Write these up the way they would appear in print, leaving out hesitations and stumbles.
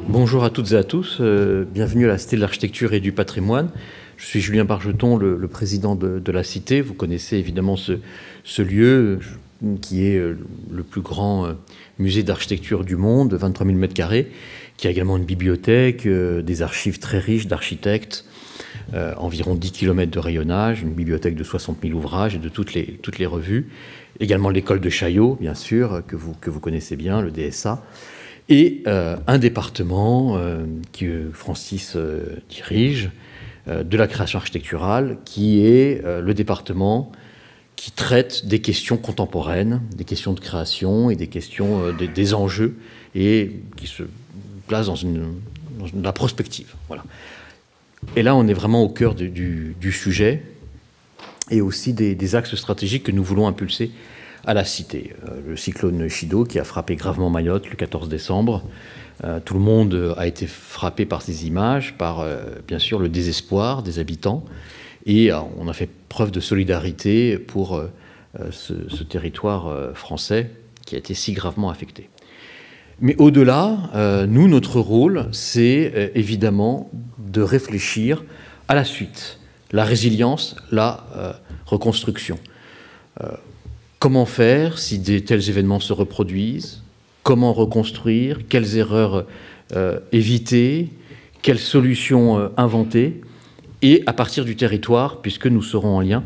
Bonjour à toutes et à tous, bienvenue à la Cité de l'Architecture et du Patrimoine. Je suis Julien Bargeton, le président de la Cité. Vous connaissez évidemment ce lieu qui est le plus grand musée d'architecture du monde, 23 000 m², qui a également une bibliothèque, des archives très riches d'architectes, environ 10 km de rayonnage, une bibliothèque de 60 000 ouvrages et de toutes les revues. Également l'école de Chaillot, bien sûr, que vous connaissez bien, le DSA. Et un département que Francis dirige, de la création architecturale, qui est le département qui traite des questions contemporaines, des questions de création et des questions des enjeux, et qui se place dans la prospective. Voilà. Et là, on est vraiment au cœur du sujet, et aussi des axes stratégiques que nous voulons impulser à la Cité. Le cyclone Chido qui a frappé gravement Mayotte le 14 décembre. Tout le monde a été frappé par ces images, par bien sûr le désespoir des habitants. Et on a fait preuve de solidarité pour ce territoire français qui a été si gravement affecté. Mais au-delà, nous, notre rôle, c'est évidemment de réfléchir à la suite, la résilience, la reconstruction. Comment faire si tels événements se reproduisent? Comment reconstruire? Quelles erreurs éviter? Quelles solutions inventer? Et à partir du territoire, puisque nous serons en lien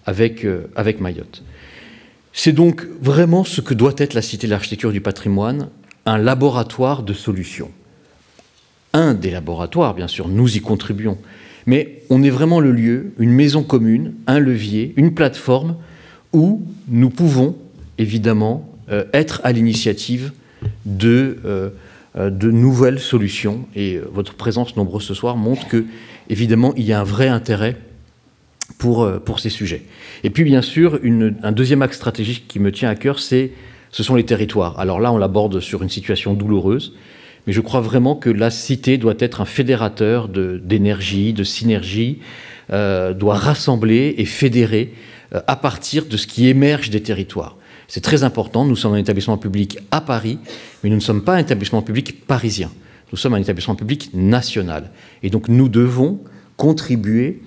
avec Mayotte. C'est donc vraiment ce que doit être la Cité de l'Architecture et du Patrimoine, un laboratoire de solutions. Un des laboratoires, bien sûr, nous y contribuons. Mais on est vraiment le lieu, une maison commune, un levier, une plateforme où nous pouvons, évidemment, être à l'initiative de nouvelles solutions. Et votre présence nombreuse ce soir montre que, évidemment, il y a un vrai intérêt pour ces sujets. Et puis, bien sûr, un deuxième axe stratégique qui me tient à cœur, ce sont les territoires. Alors là, on l'aborde sur une situation douloureuse, mais je crois vraiment que la Cité doit être un fédérateur d'énergie, de synergie, doit rassembler et fédérer à partir de ce qui émerge des territoires. C'est très important, nous sommes un établissement public à Paris, mais nous ne sommes pas un établissement public parisien. Nous sommes un établissement public national. Et donc nous devons contribuer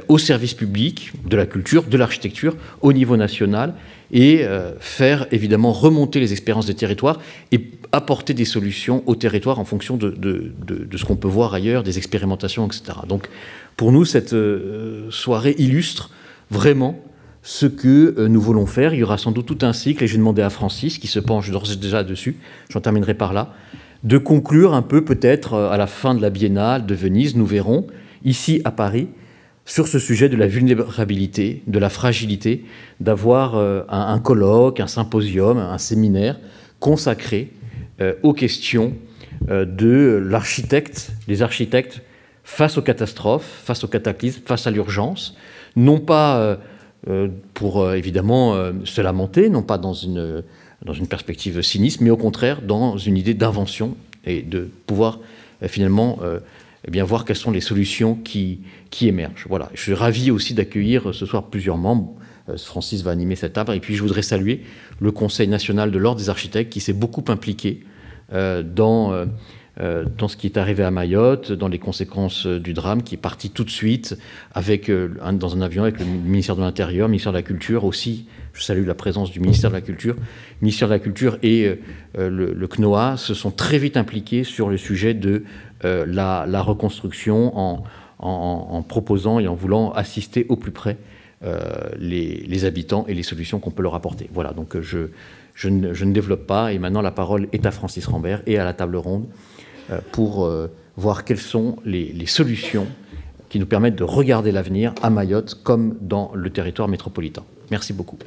au service public de la culture, de l'architecture, au niveau national, et faire évidemment remonter les expériences des territoires et apporter des solutions aux territoires en fonction de ce qu'on peut voir ailleurs, des expérimentations, etc. Donc pour nous, cette soirée illustre vraiment ce que nous voulons faire. Il y aura sans doute tout un cycle, et j'ai demandé à Francis, qui se penche d'ores et déjà dessus, j'en terminerai par là, de conclure un peu peut-être à la fin de la Biennale de Venise, nous verrons, ici à Paris, sur ce sujet de la vulnérabilité, de la fragilité, d'avoir un colloque, un symposium, un séminaire consacré aux questions de l'architecte, des architectes face aux catastrophes, face aux cataclysmes, face à l'urgence, non pas pour évidemment se lamenter, non pas dans une perspective cynisme, mais au contraire dans une idée d'invention et de pouvoir finalement eh bien, voir quelles sont les solutions qui émergent. Voilà. Je suis ravi aussi d'accueillir ce soir plusieurs membres. Francis va animer cette table. Et puis je voudrais saluer le Conseil national de l'Ordre des architectes qui s'est beaucoup impliqué dans ce qui est arrivé à Mayotte, dans les conséquences du drame, qui est parti tout de suite dans un avion avec le ministère de l'Intérieur, le ministère de la Culture aussi. Je salue la présence du ministère de la Culture. Le ministère de la Culture et le CNOA se sont très vite impliqués sur le sujet de la reconstruction en proposant et en voulant assister au plus près les habitants et les solutions qu'on peut leur apporter. Voilà, donc je ne développe pas, et maintenant la parole est à Francis Rambert et à la table ronde pour voir quelles sont les solutions qui nous permettent de regarder l'avenir à Mayotte comme dans le territoire métropolitain. Merci beaucoup.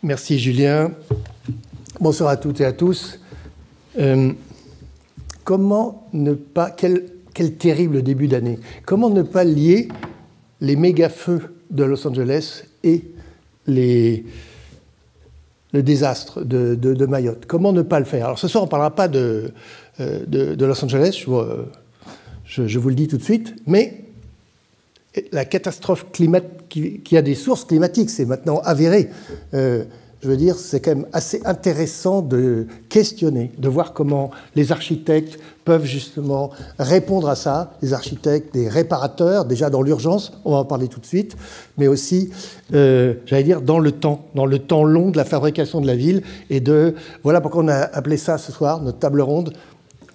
Merci Julien. Bonsoir à toutes et à tous. Comment ne pas... Quel terrible début d'année. Comment ne pas lier les méga-feux de Los Angeles et le désastre de Mayotte. Comment ne pas le faire? Alors ce soir, on ne parlera pas de Los Angeles, je vous le dis tout de suite, mais la catastrophe climatique, qui a des sources climatiques, c'est maintenant avéré. Je veux dire, c'est quand même assez intéressant de questionner, de voir comment les architectes peuvent justement répondre à ça, les architectes, des réparateurs, déjà dans l'urgence, on va en parler tout de suite, mais aussi, j'allais dire, dans le temps long de la fabrication de la ville, et voilà pourquoi on a appelé ça ce soir, notre table ronde,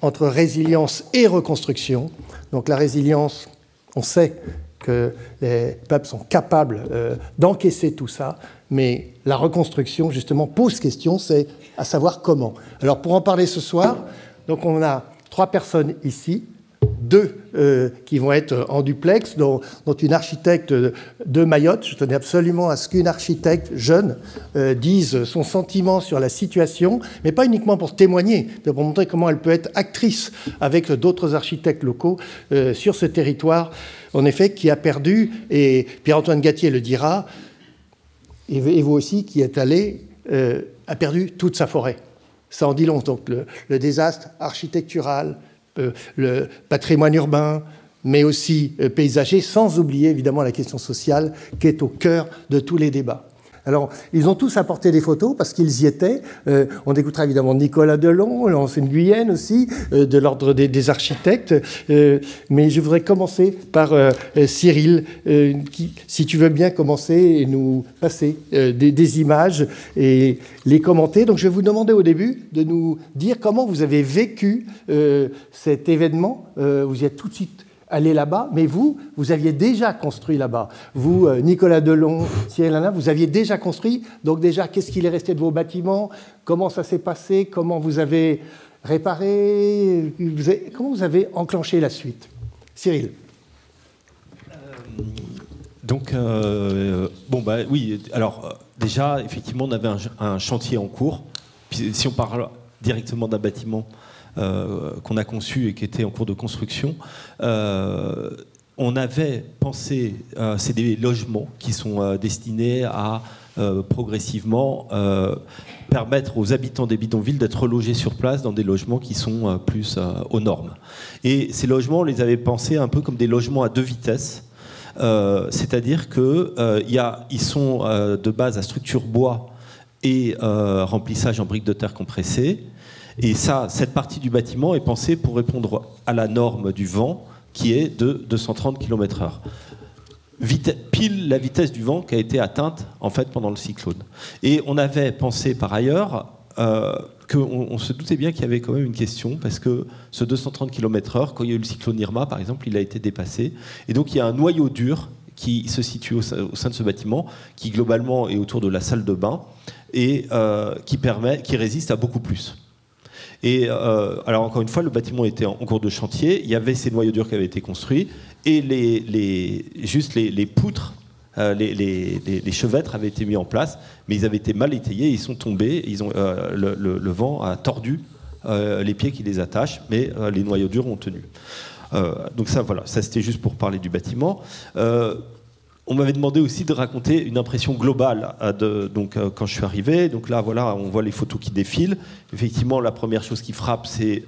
entre résilience et reconstruction. Donc la résilience, on sait que les peuples sont capables d'encaisser tout ça, mais la reconstruction, justement, pose question, c'est à savoir comment. Alors, pour en parler ce soir, donc on a 3 personnes ici, 2 qui vont être en duplex, dont une architecte de Mayotte. Je tenais absolument à ce qu'une architecte jeune dise son sentiment sur la situation, mais pas uniquement pour témoigner, mais pour montrer comment elle peut être actrice avec d'autres architectes locaux sur ce territoire, en effet, qui a perdu, et Pierre-Antoine Gattier le dira, et vous aussi qui êtes allé, a perdu toute sa forêt. Ça en dit long. Donc le désastre architectural, le patrimoine urbain, mais aussi paysager, sans oublier évidemment la question sociale qui est au cœur de tous les débats. Alors, ils ont tous apporté des photos parce qu'ils y étaient. On écoutera évidemment Nicolas Delon, l'ancienne Guyenne aussi, de l'ordre des architectes. Mais je voudrais commencer par Cyril, qui, si tu veux bien commencer et nous passer des images et les commenter. Donc, je vais vous demander au début de nous dire comment vous avez vécu cet événement. Vous y êtes tout de suite aller là-bas, mais vous aviez déjà construit là-bas. Vous, Nicolas Delon, Cyril Lana, vous aviez déjà construit. Donc déjà, qu'est-ce qu'il est resté de vos bâtiments? Comment ça s'est passé? Comment vous avez réparé? Comment vous avez enclenché la suite? Cyril. Oui, alors déjà, effectivement, on avait un chantier en cours. Puis, si on parle directement d'un bâtiment qu'on a conçu et qui était en cours de construction, on avait pensé, c'est des logements qui sont destinés à progressivement permettre aux habitants des bidonvilles d'être logés sur place dans des logements qui sont plus aux normes. Et ces logements, on les avait pensés un peu comme des logements à 2 vitesses, c'est-à-dire qu'ils sont de base à structure bois et remplissage en briques de terre compressées. Et cette partie du bâtiment est pensée pour répondre à la norme du vent, qui est de 230 km/h. Pile la vitesse du vent qui a été atteinte en fait pendant le cyclone. Et on avait pensé par ailleurs qu'on se doutait bien qu'il y avait quand même une question, parce que ce 230 km/h, quand il y a eu le cyclone Irma par exemple, il a été dépassé. Et donc il y a un noyau dur qui se situe au sein de ce bâtiment, qui globalement est autour de la salle de bain, et qui résiste à beaucoup plus. Et alors encore une fois, le bâtiment était en cours de chantier, il y avait ces noyaux durs qui avaient été construits, et les poutres, les chevêtres avaient été mis en place, mais ils avaient été mal étayés, ils sont tombés, le vent a tordu les pieds qui les attachent, mais les noyaux durs ont tenu. Donc ça c'était juste pour parler du bâtiment. On m'avait demandé aussi de raconter une impression globale quand je suis arrivé. Donc là, voilà, on voit les photos qui défilent. Effectivement, la première chose qui frappe, c'est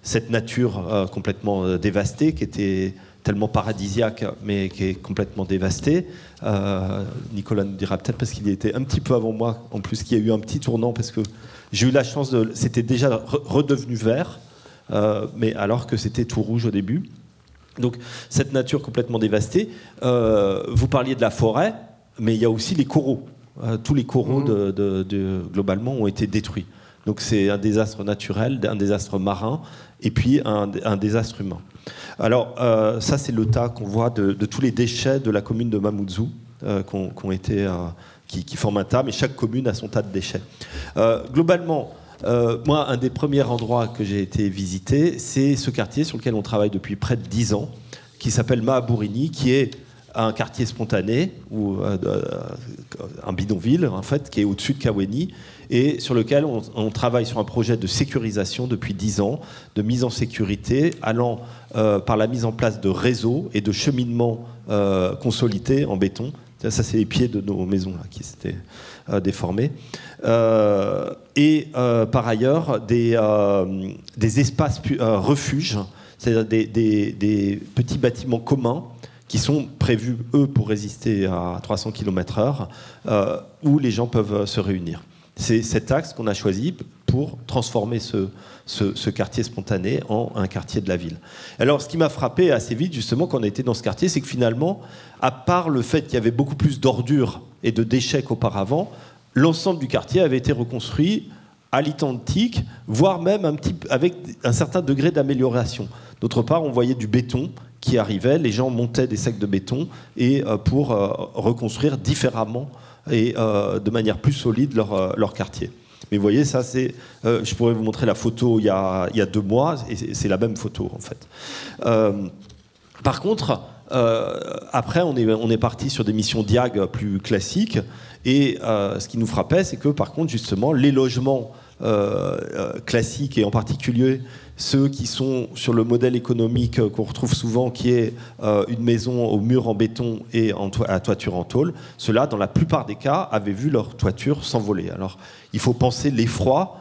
cette nature complètement dévastée, qui était tellement paradisiaque, mais qui est complètement dévastée. Nicolas nous dira peut-être, parce qu'il y était un petit peu avant moi, en plus qu'il y a eu un petit tournant, parce que j'ai eu la chance c'était déjà redevenu vert, mais alors que c'était tout rouge au début. Donc cette nature complètement dévastée, vous parliez de la forêt, mais il y a aussi les coraux. Tous les coraux globalement ont été détruits. Donc c'est un désastre naturel, un désastre marin, et puis un désastre humain. Alors ça c'est le tas qu'on voit de tous les déchets de la commune de Mamoudzou, qui forment un tas, mais chaque commune a son tas de déchets. Globalement, moi, un des premiers endroits que j'ai été visiter, c'est ce quartier sur lequel on travaille depuis près de 10 ans, qui s'appelle Mahabourini, qui est un quartier spontané, ou un bidonville, en fait, qui est au-dessus de Kawéni, et sur lequel on travaille sur un projet de sécurisation depuis 10 ans, de mise en sécurité, allant par la mise en place de réseaux et de cheminements consolidés en béton. Ça, c'est les pieds de nos maisons là, qui s'étaient déformés. Et par ailleurs, des espaces refuges, c'est-à-dire des petits bâtiments communs qui sont prévus, eux, pour résister à 300 km/h, où les gens peuvent se réunir. C'est cet axe qu'on a choisi pour transformer ce quartier spontané en un quartier de la ville. Alors, ce qui m'a frappé assez vite, justement, quand on était dans ce quartier, c'est que finalement, à part le fait qu'il y avait beaucoup plus d'ordures et de déchets qu'auparavant, l'ensemble du quartier avait été reconstruit à l'identique, voire même avec un certain degré d'amélioration. D'autre part, on voyait du béton qui arrivait, les gens montaient des sacs de béton et pour reconstruire différemment et de manière plus solide leur quartier. Mais vous voyez, ça, je pourrais vous montrer la photo il y a 2 mois, et c'est la même photo, en fait. Par contre, après, on est parti sur des missions DIAG plus classiques, et ce qui nous frappait, c'est que, par contre, justement, les logements classiques, et en particulier ceux qui sont sur le modèle économique qu'on retrouve souvent, qui est une maison au mur en béton et à toiture en tôle, ceux-là, dans la plupart des cas, avaient vu leur toiture s'envoler. Alors, il faut penser l'effroi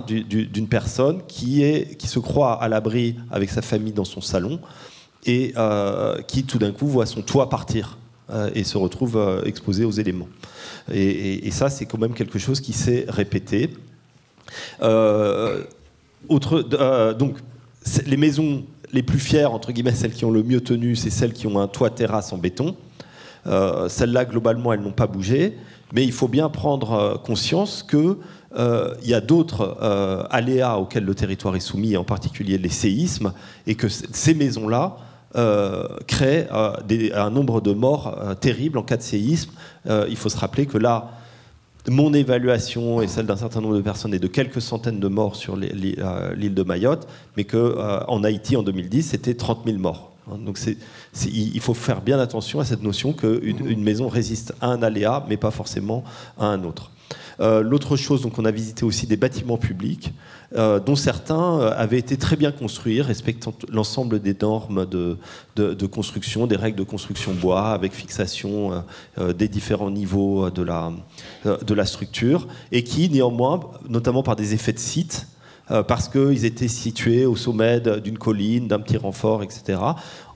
d'une personne qui se croit à l'abri avec sa famille dans son salon et qui, tout d'un coup, voit son toit partir et se retrouve exposé aux éléments. Et ça, c'est quand même quelque chose qui s'est répété. Donc, les maisons les plus fières, entre guillemets, celles qui ont le mieux tenu, c'est celles qui ont un toit terrasse en béton. Celles-là, globalement, elles n'ont pas bougé. Mais il faut bien prendre conscience qu'il y a d'autres aléas auxquels le territoire est soumis, en particulier les séismes, et que ces maisons-là créent un nombre de morts terribles en cas de séisme. Il faut se rappeler que là, mon évaluation et celle d'un certain nombre de personnes est de quelques centaines de morts sur l'île de Mayotte, mais qu'en Haïti, en 2010, c'était 30 000 morts. Donc il faut faire bien attention à cette notion qu'une maison résiste à un aléa, mais pas forcément à un autre. L'autre chose, donc, on a visité aussi des bâtiments publics, dont certains avaient été très bien construits, respectant l'ensemble des normes de construction, des règles de construction bois, avec fixation des différents niveaux de la structure, et qui, néanmoins, notamment par des effets de site, parce qu'ils étaient situés au sommet d'une colline, d'un petit renfort, etc.,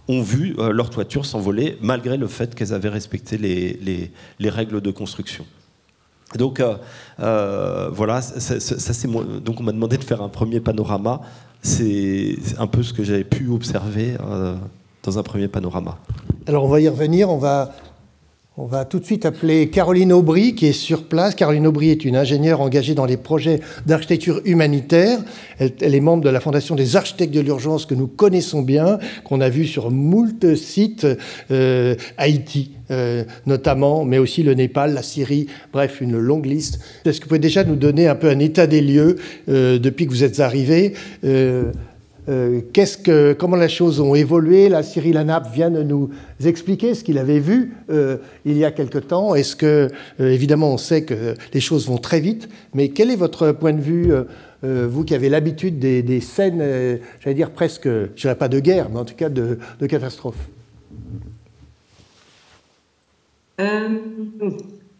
ont vu leur toiture s'envoler, malgré le fait qu'elles avaient respecté les règles de construction. Donc voilà, donc on m'a demandé de faire un premier panorama. C'est un peu ce que j'avais pu observer dans un premier panorama. Alors on va y revenir, on va tout de suite appeler Caroline Aubry qui est sur place. Caroline Aubry est une ingénieure engagée dans les projets d'architecture humanitaire. Elle est membre de la Fondation des architectes de l'urgence que nous connaissons bien, qu'on a vu sur moult sites, Haïti notamment, mais aussi le Népal, la Syrie, bref, une longue liste. Est-ce que vous pouvez déjà nous donner un peu un état des lieux depuis que vous êtes arrivés comment les choses ont évolué? Là, Cyril Hanap vient de nous expliquer ce qu'il avait vu il y a quelque temps. Est-ce que, évidemment, on sait que les choses vont très vite, mais quel est votre point de vue, vous qui avez l'habitude des scènes, j'allais dire presque, je dirais pas de guerre, mais en tout cas de catastrophe?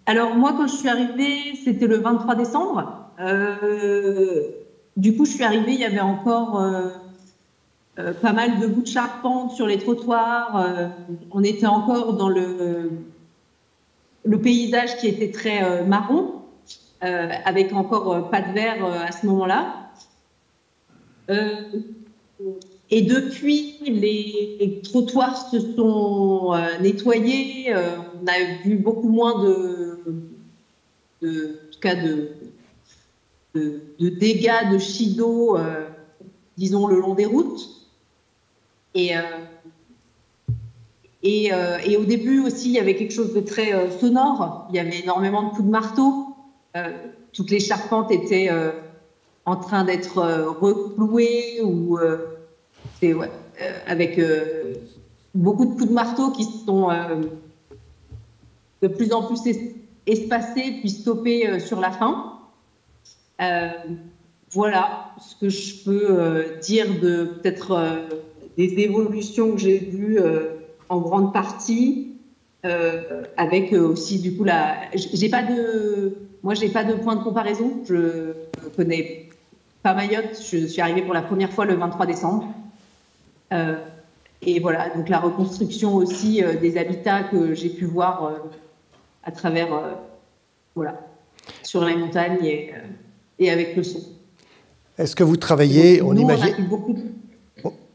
Alors moi, quand je suis arrivée, c'était le 23 décembre. Du coup, je suis arrivée, il y avait encore pas mal de bouts de charpente sur les trottoirs. On était encore dans le paysage qui était très marron, avec encore pas de verre à ce moment-là. Et depuis, les trottoirs se sont nettoyés. On a vu beaucoup moins de dégâts de chutes d'eau, disons, le long des routes. Et au début aussi, il y avait quelque chose de très sonore. Il y avait énormément de coups de marteau. Toutes les charpentes étaient en train d'être reclouées ou avec beaucoup de coups de marteau qui sont de plus en plus espacés puis stoppés sur la fin. Voilà ce que je peux dire de peut-être des évolutions que j'ai vues en grande partie, avec aussi du coup j'ai pas de point de comparaison. Je connais pas Mayotte. Je suis arrivée pour la première fois le 23 décembre. Et voilà, donc la reconstruction aussi des habitats que j'ai pu voir à travers, voilà, sur les montagnes et avec le son. Est-ce que vous travaillez, donc,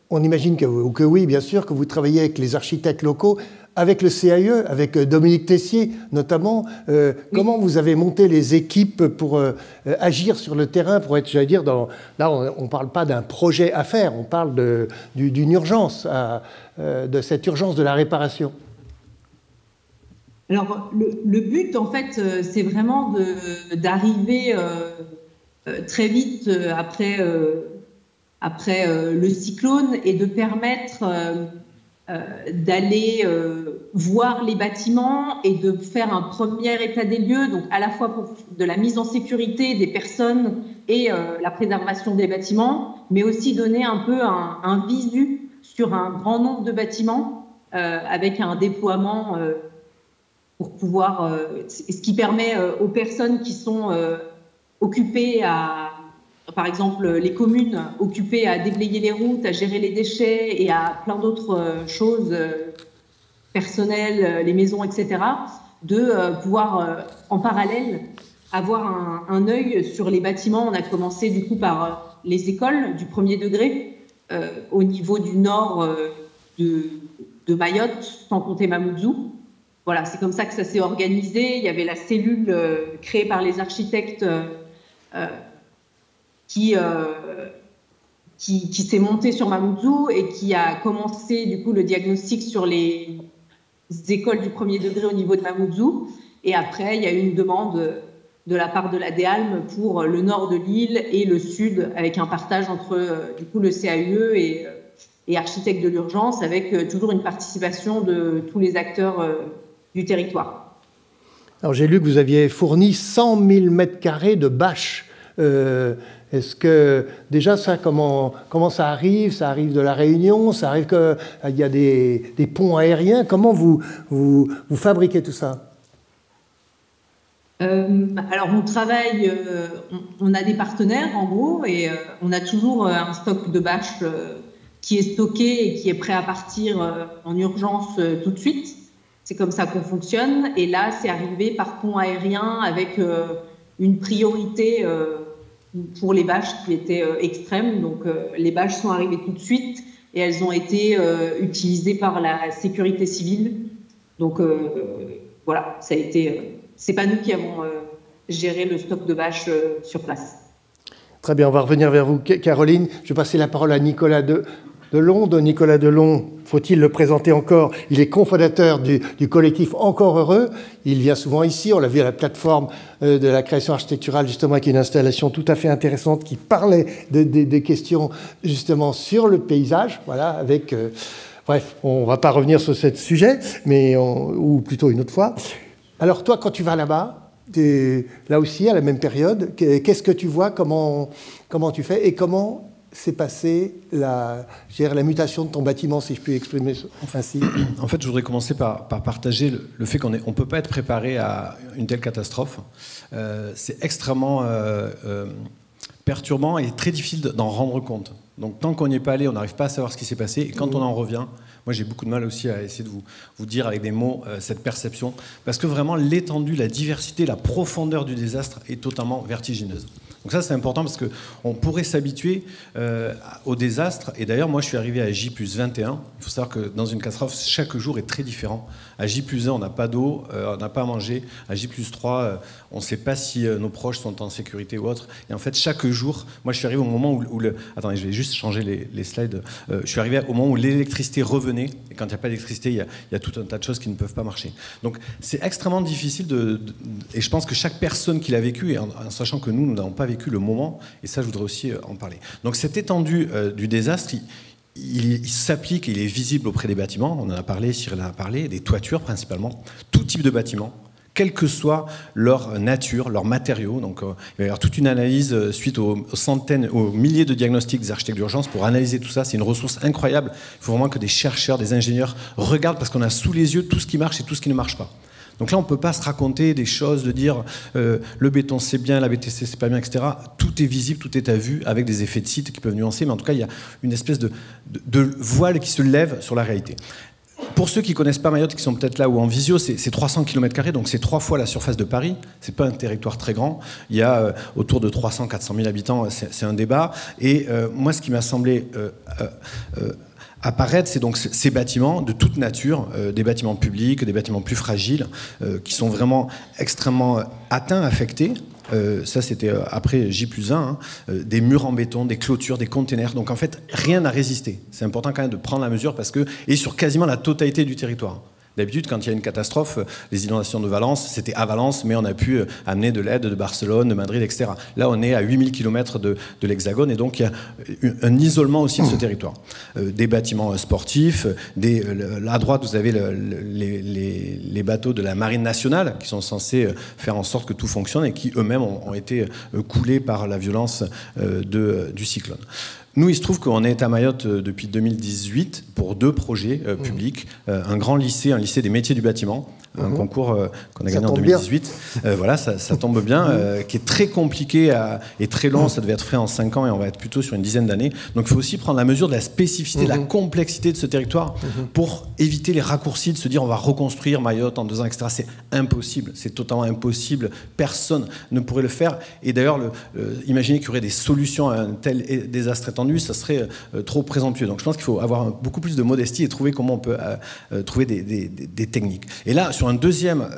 on imagine que oui, bien sûr, que vous travaillez avec les architectes locaux, avec le CAE, avec Dominique Tessier notamment. Oui. Comment vous avez monté les équipes pour agir sur le terrain, pour être, j'allais dire, là on ne parle pas d'un projet à faire, on parle d'une urgence, de cette urgence de la réparation. Alors le but en fait, c'est vraiment d'arriver très vite après le cyclone et de permettre d'aller voir les bâtiments et de faire un premier état des lieux, donc à la fois pour de la mise en sécurité des personnes et la préservation des bâtiments, mais aussi donner un peu un visu sur un grand nombre de bâtiments avec un déploiement pour pouvoir, ce qui permet aux personnes qui sont occupées par exemple, les communes occupées à déblayer les routes, à gérer les déchets et à plein d'autres choses personnelles, les maisons, etc., de pouvoir, en parallèle, avoir un œil sur les bâtiments. On a commencé du coup par les écoles du premier degré, au niveau du nord de Mayotte, sans compter Mamoudzou. Voilà, c'est comme ça que ça s'est organisé. Il y avait la cellule créée par les architectes qui s'est montée sur Mamoudzou et qui a commencé du coup le diagnostic sur les écoles du premier degré au niveau de Mamoudzou. Et après, il y a eu une demande de la part de la DEALM pour le nord de l'île et le sud, avec un partage entre du coup le CAE et architectes de l'urgence, avec toujours une participation de tous les acteurs du territoire. Alors j'ai lu que vous aviez fourni 100 000 mètres carrés de bâches. Est-ce que déjà ça, comment ça arrive? Ça arrive de la Réunion, ça arrive qu'il y a des ponts aériens. Comment vous fabriquez tout ça? Alors on travaille, on a des partenaires en gros, et on a toujours un stock de bâches qui est stocké et qui est prêt à partir en urgence tout de suite. C'est comme ça qu'on fonctionne. Et là, c'est arrivé par pont aérien avec une priorité pour les bâches qui étaient extrêmes. Donc, les bâches sont arrivées tout de suite et elles ont été utilisées par la sécurité civile. Donc, voilà, ça a été. C'est pas nous qui avons géré le stock de bâches sur place. Très bien, on va revenir vers vous, Caroline. Je vais passer la parole à Nicolas Delon. Nicolas Delon, faut-il le présenter encore? Il est cofondateur du collectif Encore Heureux. Il vient souvent ici, on l'a vu à la plateforme de la création architecturale, justement, avec une installation tout à fait intéressante qui parlait des questions, justement, sur le paysage. Voilà, avec... bref, on ne va pas revenir sur ce sujet, ou plutôt une autre fois. Alors, toi, quand tu vas là-bas, là aussi, à la même période, qu'est-ce que tu vois? Comment tu fais? Et comment s'est passée la mutation de ton bâtiment, si je puis exprimer ainsi? En fait, je voudrais commencer par partager le fait qu'on ne peut pas être préparé à une telle catastrophe. C'est extrêmement perturbant et très difficile d'en rendre compte. Donc, tant qu'on n'y est pas allé, on n'arrive pas à savoir ce qui s'est passé. Et quand on en revient, moi, j'ai beaucoup de mal aussi à essayer de vous dire avec des mots cette perception. Parce que vraiment, l'étendue, la diversité, la profondeur du désastre est totalement vertigineuse. Donc ça, c'est important parce qu'on pourrait s'habituer au désastre. Et d'ailleurs, moi, je suis arrivé à J+21. Il faut savoir que dans une catastrophe, chaque jour est très différent. À J+1, on n'a pas d'eau, on n'a pas à manger. À J+3, on ne sait pas si nos proches sont en sécurité ou autre. Et en fait, chaque jour, moi, je suis arrivé au moment où attendez, je vais juste changer les slides. Je suis arrivé au moment où l'électricité revenait. Et quand il n'y a pas d'électricité, il y a tout un tas de choses qui ne peuvent pas marcher. Donc, c'est extrêmement difficile et je pense que chaque personne qui l'a vécu, et en sachant que nous n'avons pas vécu le moment, et ça, je voudrais aussi en parler. Donc, cette étendue du désastre, il s'applique et il est visible auprès des bâtiments. On en a parlé, Cyril en a parlé, des toitures principalement, tout type de bâtiments. quelle que soit leur nature, leurs matériaux. Donc, il va y avoir toute une analyse suite aux centaines, aux milliers de diagnostics des architectes d'urgence pour analyser tout ça. C'est une ressource incroyable. Il faut vraiment que des chercheurs, des ingénieurs regardent parce qu'on a sous les yeux tout ce qui marche et tout ce qui ne marche pas. Donc là, on ne peut pas se raconter des choses, de dire le béton c'est bien, la BTC c'est pas bien, etc. Tout est visible, tout est à vue, avec des effets de site qui peuvent nuancer, mais en tout cas, il y a une espèce de voile qui se lève sur la réalité. Pour ceux qui ne connaissent pas Mayotte, qui sont peut-être là ou en visio, c'est 300 km², donc c'est 3 fois la surface de Paris. Ce n'est pas un territoire très grand. Il y a autour de 300-400 000 habitants, c'est un débat. Et moi, ce qui m'a semblé apparaître, c'est donc ces bâtiments de toute nature, des bâtiments publics, des bâtiments plus fragiles, qui sont vraiment extrêmement atteints, affectés. Ça, c'était après J+1, hein, des murs en béton, des clôtures, des containers. Donc en fait, rien n'a résisté. C'est important quand même de prendre la mesure parce que, et sur quasiment la totalité du territoire. D'habitude, quand il y a une catastrophe, les inondations de Valence, c'était à Valence, mais on a pu amener de l'aide de Barcelone, de Madrid, etc. Là, on est à 8000 km de l'Hexagone, et donc il y a un isolement aussi de ce territoire. Des bâtiments sportifs, là à droite, vous avez les bateaux de la Marine nationale, qui sont censés faire en sorte que tout fonctionne, et qui eux-mêmes ont été coulés par la violence du cyclone. Nous, il se trouve qu'on est à Mayotte depuis 2018 pour 2 projets publics. Un grand lycée, un lycée des métiers du bâtiment, un concours qu'on a gagné en 2018. Voilà, ça tombe bien, qui est très compliqué et très long. Ça devait être fait en 5 ans et on va être plutôt sur une dizaine d'années. Donc il faut aussi prendre la mesure de la spécificité, de la complexité de ce territoire pour éviter les raccourcis de se dire on va reconstruire Mayotte en 2 ans, etc. C'est impossible, c'est totalement impossible. Personne ne pourrait le faire. Et d'ailleurs, imaginez qu'il y aurait des solutions à un tel désastre étendu, ça serait trop présomptueux. Donc je pense qu'il faut avoir beaucoup plus de modestie et trouver comment on peut trouver des techniques. Et là, sur un deuxième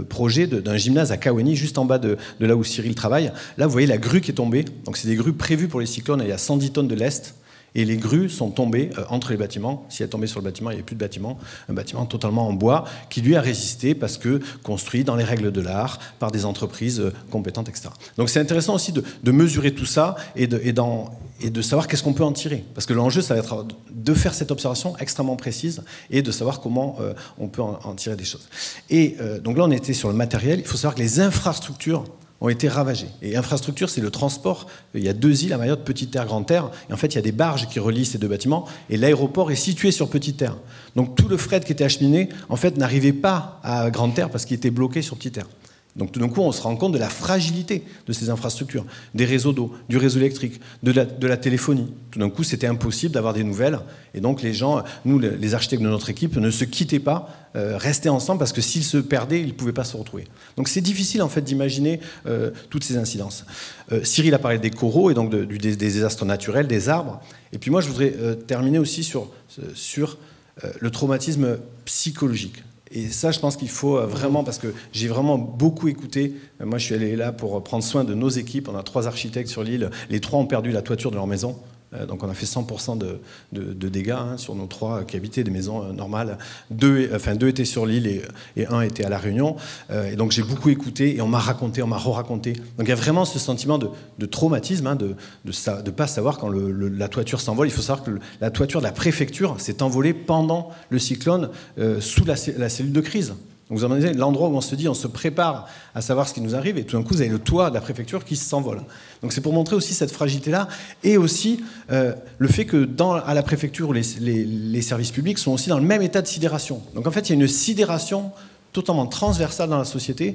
projet d'un gymnase à Kaweni, juste en bas de là où Cyril travaille, là vous voyez la grue qui est tombée. Donc c'est des grues prévues pour les cyclones, il y a 110 tonnes de lest. Et les grues sont tombées entre les bâtiments. Si elle tombait sur le bâtiment, il n'y avait plus de bâtiment. Un bâtiment totalement en bois qui lui a résisté parce que construit dans les règles de l'art par des entreprises compétentes, etc. Donc c'est intéressant aussi de mesurer tout ça et de savoir qu'est-ce qu'on peut en tirer. Parce que l'enjeu, ça va être de faire cette observation extrêmement précise et de savoir comment on peut en tirer des choses. Et donc là, on était sur le matériel. Il faut savoir que les infrastructures ont été ravagées. Et infrastructure, c'est le transport. Il y a 2 îles à Mayotte, Petite Terre, Grande Terre. Et en fait, il y a des barges qui relient ces 2 bâtiments. Et l'aéroport est situé sur Petite Terre. Donc tout le fret qui était acheminé, en fait, n'arrivait pas à Grande Terre parce qu'il était bloqué sur Petite Terre. Donc tout d'un coup, on se rend compte de la fragilité de ces infrastructures, des réseaux d'eau, du réseau électrique, de la téléphonie. Tout d'un coup, c'était impossible d'avoir des nouvelles. Et donc les gens, nous, les architectes de notre équipe, ne se quittaient pas, restaient ensemble, parce que s'ils se perdaient, ils ne pouvaient pas se retrouver. Donc c'est difficile, en fait, d'imaginer toutes ces incidences. Cyril a parlé des coraux et donc des désastres naturels, des arbres. Et puis moi, je voudrais terminer aussi sur le traumatisme psychologique. Et ça, je pense qu'il faut vraiment, parce que j'ai vraiment beaucoup écouté. Moi, je suis allé là pour prendre soin de nos équipes. On a 3 architectes sur l'île. Les 3 ont perdu la toiture de leur maison. Donc on a fait 100% de dégâts sur nos 3 qui habitaient des maisons normales. 2 étaient sur l'île et 1 était à La Réunion. Et donc j'ai beaucoup écouté et on m'a raconté, on m'a re-raconté. Donc il y a vraiment ce sentiment de traumatisme, de ne pas savoir quand la toiture s'envole. Il faut savoir que la toiture de la préfecture s'est envolée pendant le cyclone sous la cellule de crise. Donc vous imaginez l'endroit où on se dit, on se prépare à savoir ce qui nous arrive, et tout d'un coup, vous avez le toit de la préfecture qui s'envole. Donc c'est pour montrer aussi cette fragilité-là, et aussi le fait que à la préfecture, les services publics sont aussi dans le même état de sidération. Donc en fait, il y a une sidération totalement transversale dans la société,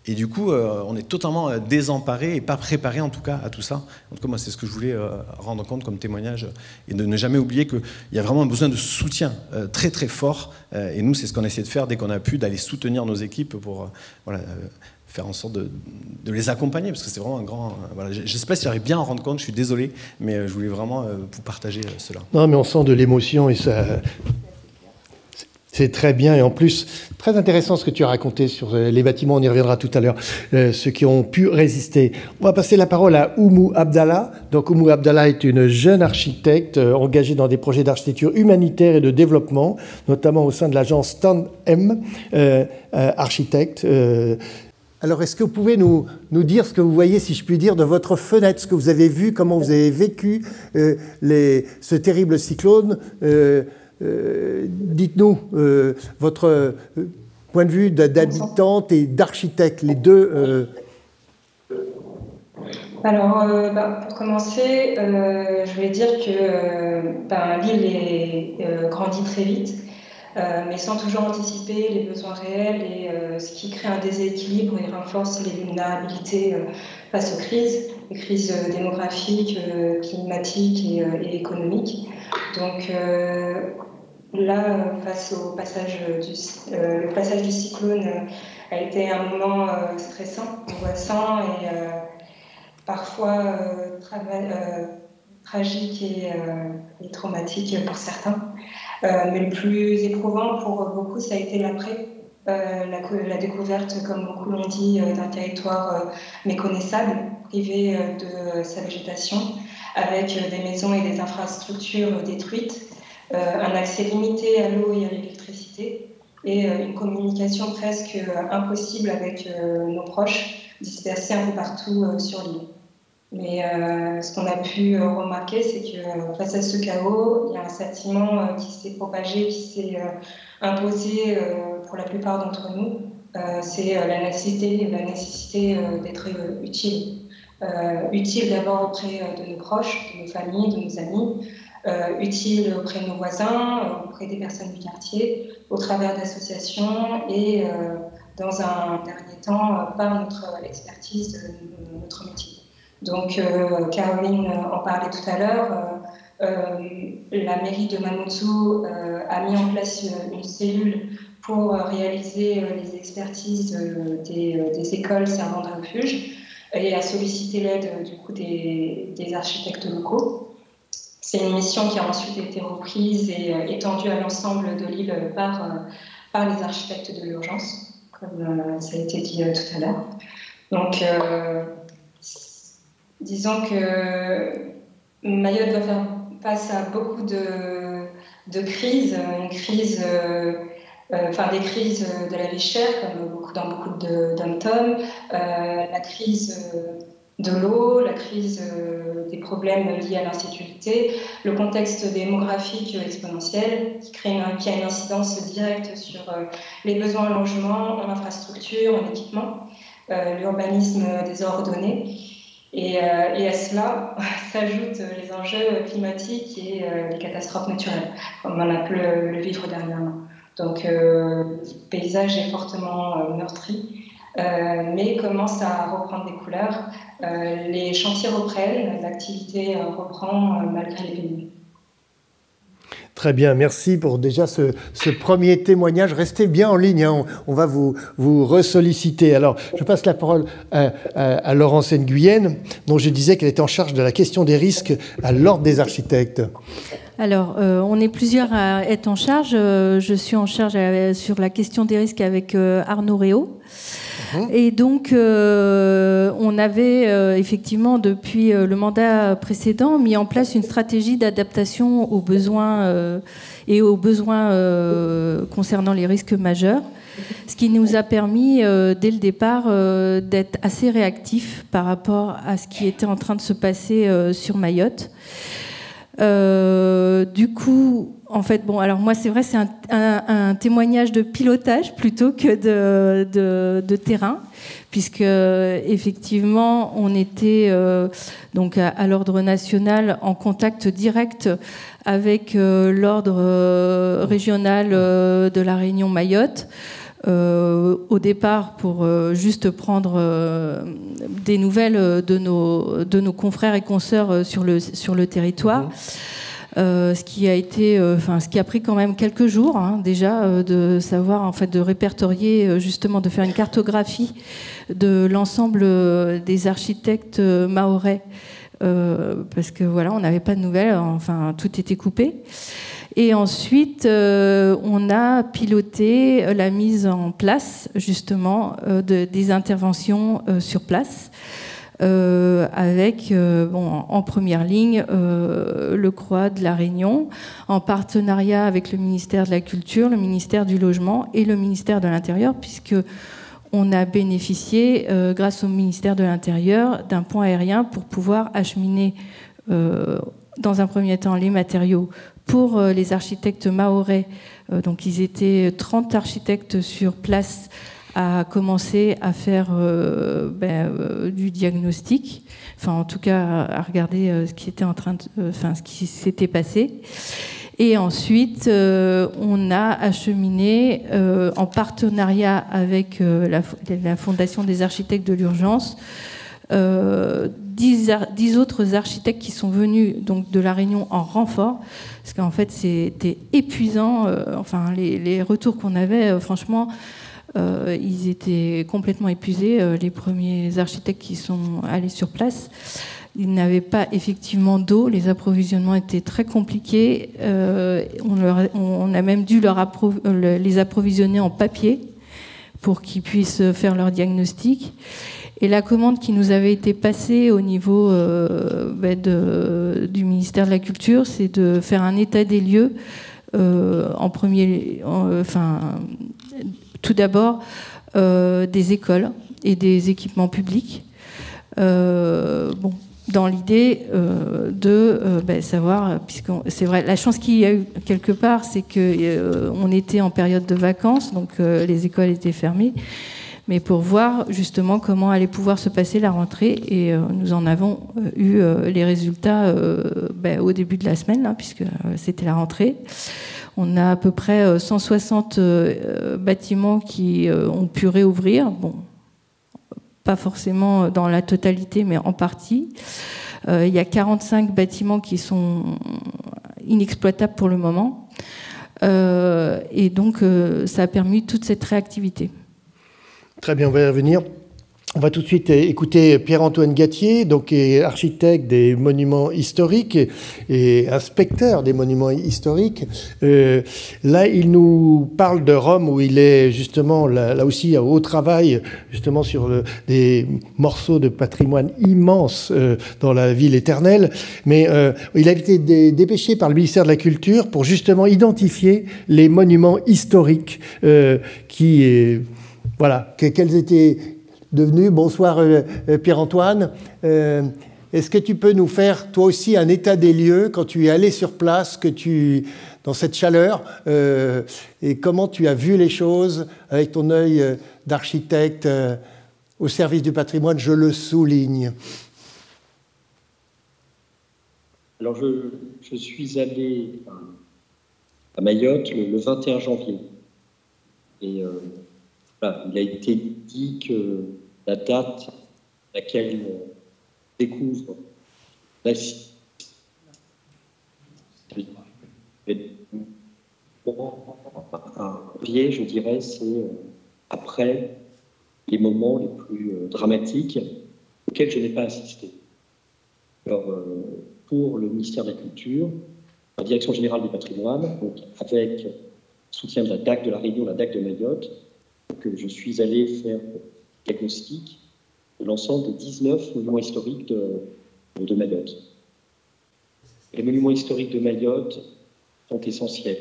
et du coup, on est totalement désemparé et pas préparé, en tout cas, à tout ça. En tout cas, moi, c'est ce que je voulais rendre compte comme témoignage, et de ne jamais oublier qu'il y a vraiment un besoin de soutien très, très fort. Et nous, c'est ce qu'on essaie de faire dès qu'on a pu, d'aller soutenir nos équipes pour faire en sorte de les accompagner, parce que c'est vraiment un grand... je ne sais pas si j'arrive bien à en rendre compte, je suis désolé, mais je voulais vraiment vous partager cela. Non, mais on sent de l'émotion, et ça... C'est très bien, et en plus, très intéressant ce que tu as raconté sur les bâtiments, on y reviendra tout à l'heure, ceux qui ont pu résister. On va passer la parole à Oumou Abdallah. Donc Oumou Abdallah est une jeune architecte engagée dans des projets d'architecture humanitaire et de développement, notamment au sein de l'agence Stand-M Architecte. Alors, est-ce que vous pouvez nous dire ce que vous voyez, si je puis dire, de votre fenêtre, ce que vous avez vu, comment vous avez vécu ce terrible cyclone Dites-nous point de vue d'habitantes et d'architectes, les deux. Alors, pour commencer, je voulais dire que l'île grandit très vite, mais sans toujours anticiper les besoins réels, et ce qui crée un déséquilibre et renforce les vulnérabilités face aux crises, les crises démographiques, climatiques et économiques. Donc là, face au passage le passage du cyclone a été un moment stressant, angoissant et parfois tragique et traumatique pour certains. Mais le plus éprouvant pour beaucoup, ça a été l'après. La découverte, comme beaucoup l'ont dit, d'un territoire méconnaissable, privé de sa végétation, avec des maisons et des infrastructures détruites, un accès limité à l'eau et à l'électricité, et une communication presque impossible avec nos proches, dispersés un peu partout sur l'île. Mais ce qu'on a pu remarquer, c'est que face à ce chaos, il y a un sentiment qui s'est propagé, qui s'est imposé pour la plupart d'entre nous. C'est la nécessité d'être utile. Utile d'abord auprès de nos proches, de nos familles, de nos amis, utile auprès de nos voisins, auprès des personnes du quartier, au travers d'associations et dans un dernier temps par notre expertise de notre métier. Donc, Caroline en parlait tout à l'heure, la mairie de Mamoudzou a mis en place une cellule pour réaliser les expertises des écoles servant de refuge et a sollicité l'aide du coup des architectes locaux. C'est une mission qui a ensuite été reprise et étendue à l'ensemble de l'île par les architectes de l'urgence, comme ça a été dit tout à l'heure. Donc, disons que Mayotte va faire face à beaucoup de crises, des crises de la vie chère, comme dans beaucoup dom-toms, la crise de l'eau, la crise des problèmes liés à l'insécurité, le contexte démographique exponentiel qui a une incidence directe sur les besoins en logement, en infrastructure, en équipement, l'urbanisme désordonné. Et à cela s'ajoutent les enjeux climatiques et les catastrophes naturelles, comme on a pu le vivre dernièrement. Donc le paysage est fortement meurtri, mais commence à reprendre des couleurs. Les chantiers reprennent, l'activité reprend malgré les pénuries. Très bien, merci pour déjà ce premier témoignage. Restez bien en ligne, hein, on va vous ressolliciter. Alors, je passe la parole à Laurence Nguyen, dont je disais qu'elle était en charge de la question des risques à l'Ordre des architectes. Alors, on est plusieurs à être en charge. Je suis en charge sur la question des risques avec Arnaud Réau. Et donc, on avait effectivement, depuis le mandat précédent, mis en place une stratégie d'adaptation aux besoins concernant les risques majeurs, ce qui nous a permis, dès le départ, d'être assez réactifs par rapport à ce qui était en train de se passer sur Mayotte. Du coup, en fait, bon, alors moi, c'est vrai, c'est un témoignage de pilotage plutôt que de terrain, puisque effectivement, on était donc à l'ordre national en contact direct avec l'ordre régional de la Réunion Mayotte. Au départ, pour juste prendre des nouvelles de nos confrères et consoeurs sur le territoire. Ce qui a pris quand même quelques jours, hein, déjà, de savoir, en fait, de répertorier, justement, de faire une cartographie de l'ensemble des architectes mahorais, parce que voilà, on n'avait pas de nouvelles, enfin, tout était coupé. Et ensuite, on a piloté la mise en place, justement, des interventions sur place. Avec en première ligne le CROA de la Réunion, en partenariat avec le ministère de la Culture, le ministère du Logement et le ministère de l'Intérieur, puisque on a bénéficié, grâce au ministère de l'Intérieur, d'un pont aérien pour pouvoir acheminer dans un premier temps les matériaux pour les architectes mahorais Donc ils étaient 30 architectes sur place à commencer à faire du diagnostic, enfin en tout cas à regarder ce qui était ce qui s'était passé. Et ensuite, on a acheminé en partenariat avec la Fondation des architectes de l'urgence 10 autres architectes qui sont venus donc de La Réunion en renfort, parce qu'en fait c'était épuisant. Enfin, les retours qu'on avait, franchement, ils étaient complètement épuisés. Les premiers architectes qui sont allés sur place, ils n'avaient pas effectivement d'eau, les approvisionnements étaient très compliqués. On a même dû les approvisionner en papier pour qu'ils puissent faire leur diagnostic. Et la commande qui nous avait été passée au niveau du ministère de la Culture, c'est de faire un état des lieux tout d'abord des écoles et des équipements publics. Dans l'idée de savoir, puisque c'est vrai, la chance qu'il y a eu quelque part, c'est qu'on était en période de vacances, donc les écoles étaient fermées, mais pour voir justement comment allait pouvoir se passer la rentrée. Et nous en avons eu les résultats au début de la semaine, là, puisque c'était la rentrée. On a à peu près 160 bâtiments qui ont pu réouvrir. Bon, pas forcément dans la totalité, mais en partie. Il y a 45 bâtiments qui sont inexploitables pour le moment. Et donc, ça a permis toute cette réactivité. Très bien, on va y revenir. On va tout de suite écouter Pierre-Antoine Gattier, donc architecte des monuments historiques et inspecteur des monuments historiques. Là, il nous parle de Rome, où il est justement là aussi au travail, justement sur des morceaux de patrimoine immenses dans la ville éternelle. Mais il a été dépêché par le ministère de la Culture pour justement identifier les monuments historiques quels étaient devenus. Bonsoir Pierre-Antoine. Est-ce que tu peux nous faire toi aussi un état des lieux quand tu es allé sur place, dans cette chaleur, et comment tu as vu les choses avec ton œil d'architecte au service du patrimoine, je le souligne. Alors je suis allé à Mayotte le 21 janvier. Et il a été dit que la date à laquelle on découvre la site, je dirais, c'est après les moments les plus dramatiques auxquels je n'ai pas assisté. Alors, pour le ministère de la Culture, la Direction générale du patrimoine, donc avec le soutien de la DAC de La Réunion, la DAC de Mayotte, que je suis allé faire un diagnostic de l'ensemble des 19 monuments historiques de Mayotte. Les monuments historiques de Mayotte sont essentiels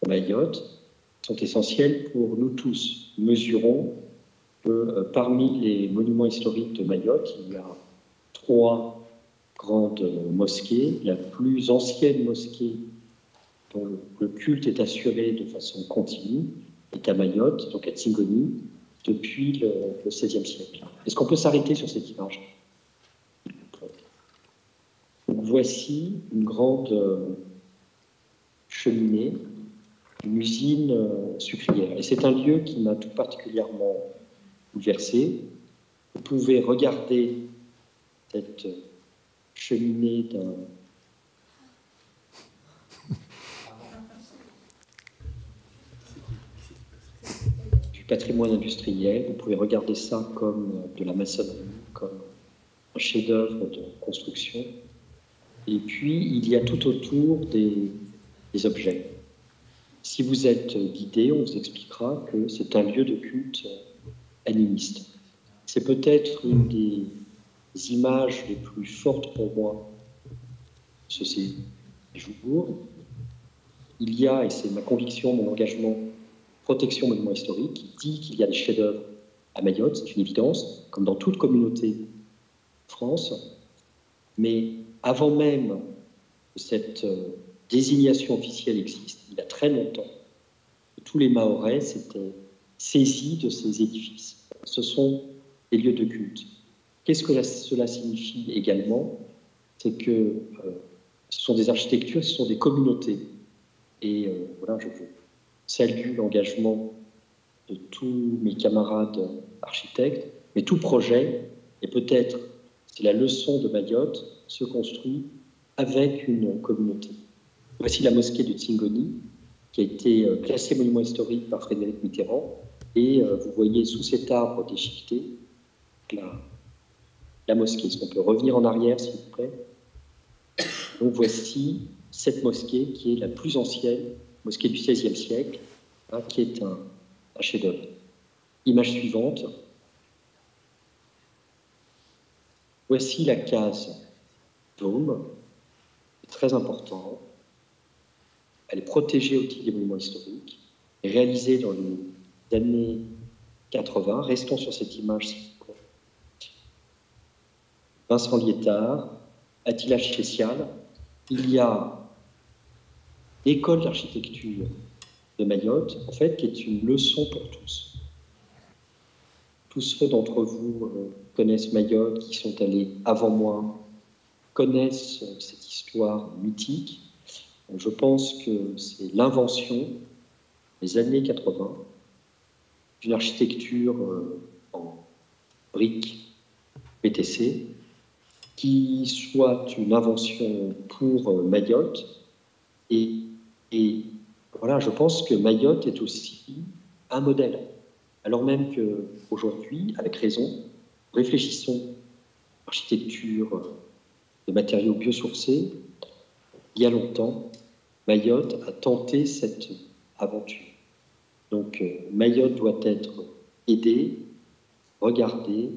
pour Mayotte, sont essentiels pour nous tous. Mesurons que parmi les monuments historiques de Mayotte, il y a 3 grandes mosquées. La plus ancienne mosquée dont le culte est assuré de façon continue, est à Mayotte, donc à Tingoni, depuis le XVIe siècle. Est-ce qu'on peut s'arrêter sur cette image? Donc, voici une grande cheminée, une usine sucrière. Et c'est un lieu qui m'a tout particulièrement bouleversé. Vous pouvez regarder cette cheminée du patrimoine industriel. Vous pouvez regarder ça comme de la maçonnerie, comme un chef-d'œuvre de construction. Et puis, il y a tout autour des objets. Si vous êtes guidé, on vous expliquera que c'est un lieu de culte animiste. C'est peut-être une des images les plus fortes pour moi de ce séjour. Il y a, et c'est ma conviction, mon engagement, protection monument historique, qui dit qu'il y a des chefs-d'œuvre à Mayotte, c'est une évidence, comme dans toute communauté de France. Mais avant même que cette désignation officielle existe. Il y a très longtemps, tous les Mahorais s'étaient saisis de ces édifices. Ce sont des lieux de culte. Qu'est-ce que cela signifie également? C'est que ce sont des architectures, ce sont des communautés. Et voilà, je salue l'engagement de tous mes camarades architectes, mais tout projet, et peut-être c'est la leçon de Mayotte, se construit avec une communauté. Voici la mosquée de Tsingoni, qui a été classée monument historique par Frédéric Mitterrand, et vous voyez sous cet arbre déchiqueté la mosquée. Est-ce qu'on peut revenir en arrière, s'il vous plaît? Donc voici cette mosquée qui est la plus ancienne mosquée du XVIe siècle, hein, qui est un chef-d'œuvre. Image suivante. Voici la case Dôme, très important. Elle est protégée au titre des monuments historiques, réalisée dans les années 80. Restons sur cette image, s'il vous plaît. Vincent Liétard, Attila Chessial. Il y a l'école d'architecture de Mayotte, en fait, qui est une leçon pour tous. Tous ceux d'entre vous connaissent Mayotte, qui sont allés avant moi, connaissent cette histoire mythique. Je pense que c'est l'invention, des années 80, d'une architecture en briques PTC, qui soit une invention pour Mayotte. Et voilà, je pense que Mayotte est aussi un modèle. Alors même qu'aujourd'hui, avec raison, réfléchissons à l'architecture de matériaux biosourcés. Il y a longtemps, Mayotte a tenté cette aventure. Donc Mayotte doit être aidée, regardée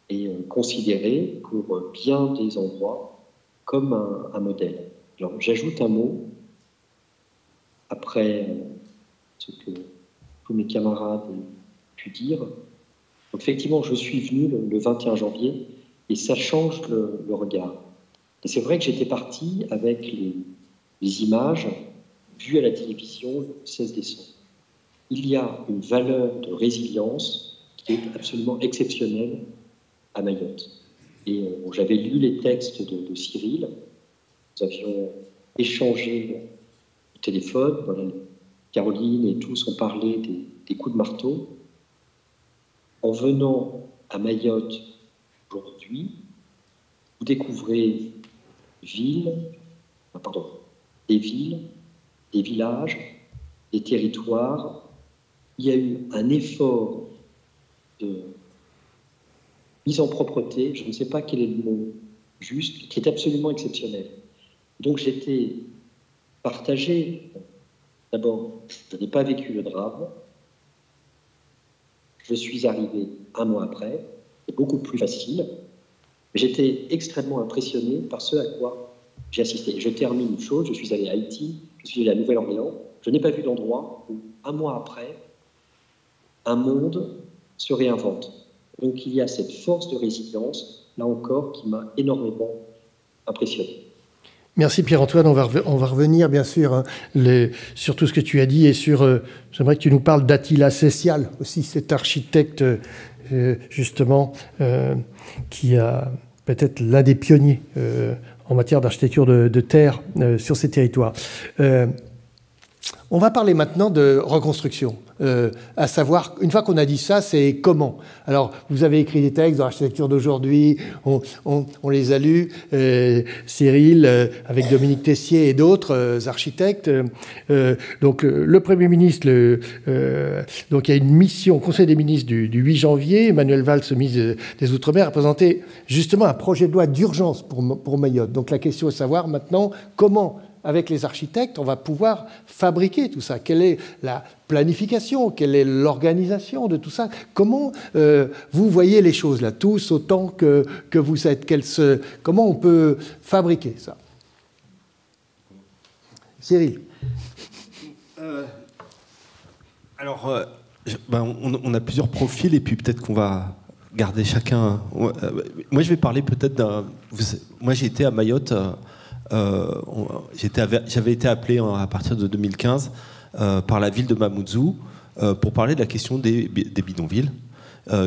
et considérée pour bien des endroits comme un modèle. Alors j'ajoute un mot, après ce que tous mes camarades ont pu dire. Donc, effectivement, je suis venu le 21 janvier et ça change le regard. Et c'est vrai que j'étais parti avec les images vues à la télévision le 16 décembre. Il y a une valeur de résilience qui est absolument exceptionnelle à Mayotte. Et j'avais lu les textes de Cyril, nous avions échangé au téléphone, voilà, Caroline et tous ont parlé des coups de marteau. En venant à Mayotte aujourd'hui, vous découvrez des villes, des villages, des territoires. Il y a eu un effort de mise en propreté, je ne sais pas quel est le mot juste, qui est absolument exceptionnel. Donc j'étais partagé. D'abord, je n'ai pas vécu le drame. Je suis arrivé un mois après, c'est beaucoup plus facile. Mais j'étais extrêmement impressionné par ce à quoi j'ai assisté. Je termine une chose, je suis allé à Haïti, je suis allé à Nouvelle-Orléans. Je n'ai pas vu d'endroit où, un mois après, un monde se réinvente. Donc il y a cette force de résilience, là encore, qui m'a énormément impressionné. Merci Pierre-Antoine, on va revenir bien sûr sur tout ce que tu as dit et sur, j'aimerais que tu nous parles d'Attila Chessial, aussi cet architecte justement qui a peut-être l'un des pionniers en matière d'architecture de terre sur ces territoires. On va parler maintenant de reconstruction, à savoir, une fois qu'on a dit ça, c'est comment. Alors, vous avez écrit des textes dans l'architecture d'aujourd'hui, on les a lus, Cyril, avec Dominique Tessier et d'autres architectes. Donc, le Premier ministre, donc il y a une mission au Conseil des ministres du 8 janvier, Manuel Valls, ministre des Outre-mer, a présenté justement un projet de loi d'urgence pour Mayotte. Donc, la question est de savoir maintenant comment, avec les architectes, on va pouvoir fabriquer tout ça. Quelle est la planification? Quelle est l'organisation de tout ça? Comment vous voyez les choses là, tous autant que vous êtes? Comment on peut fabriquer ça? Cyril. Alors, on a plusieurs profils et puis peut-être qu'on va garder chacun. Moi, je vais parler peut-être d'un. Moi, j'ai été à Mayotte j'avais été appelé à partir de 2015 par la ville de Mamoudzou pour parler de la question des bidonvilles,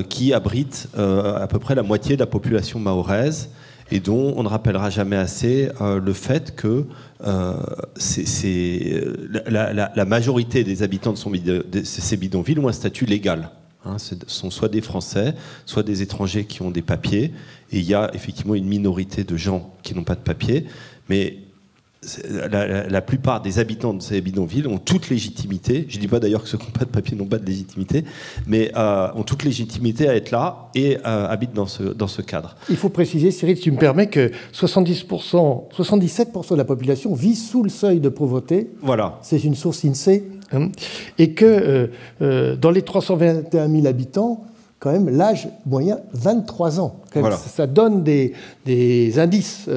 qui abritent à peu près la moitié de la population mahoraise et dont on ne rappellera jamais assez le fait que la majorité des habitants de ces bidonvilles ont un statut légal. Ce sont soit des Français, soit des étrangers qui ont des papiers, et il y a effectivement une minorité de gens qui n'ont pas de papiers, mais la plupart des habitants de ces bidonvilles ont toute légitimité, je ne dis pas d'ailleurs que ceux qui n'ont pas de papier n'ont pas de légitimité, mais ont toute légitimité à être là et habitent dans ce cadre. Il faut préciser, Cyril, si tu me permets, que 77% de la population vit sous le seuil de pauvreté. Voilà. C'est une source INSEE. Et que dans les 321 000 habitants, quand même, l'âge moyen, 23 ans. Voilà. Ça donne des indices.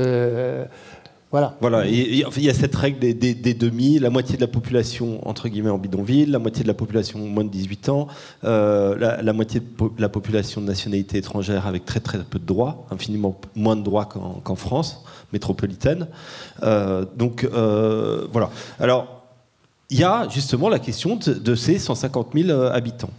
Voilà. Il y a cette règle des demi, la moitié de la population, entre guillemets, en bidonville, la moitié de la population moins de 18 ans, la moitié de la population de nationalité étrangère avec très très peu de droits, infiniment moins de droits qu'en France métropolitaine. Voilà. Alors, il y a justement la question de ces 150 000 habitants.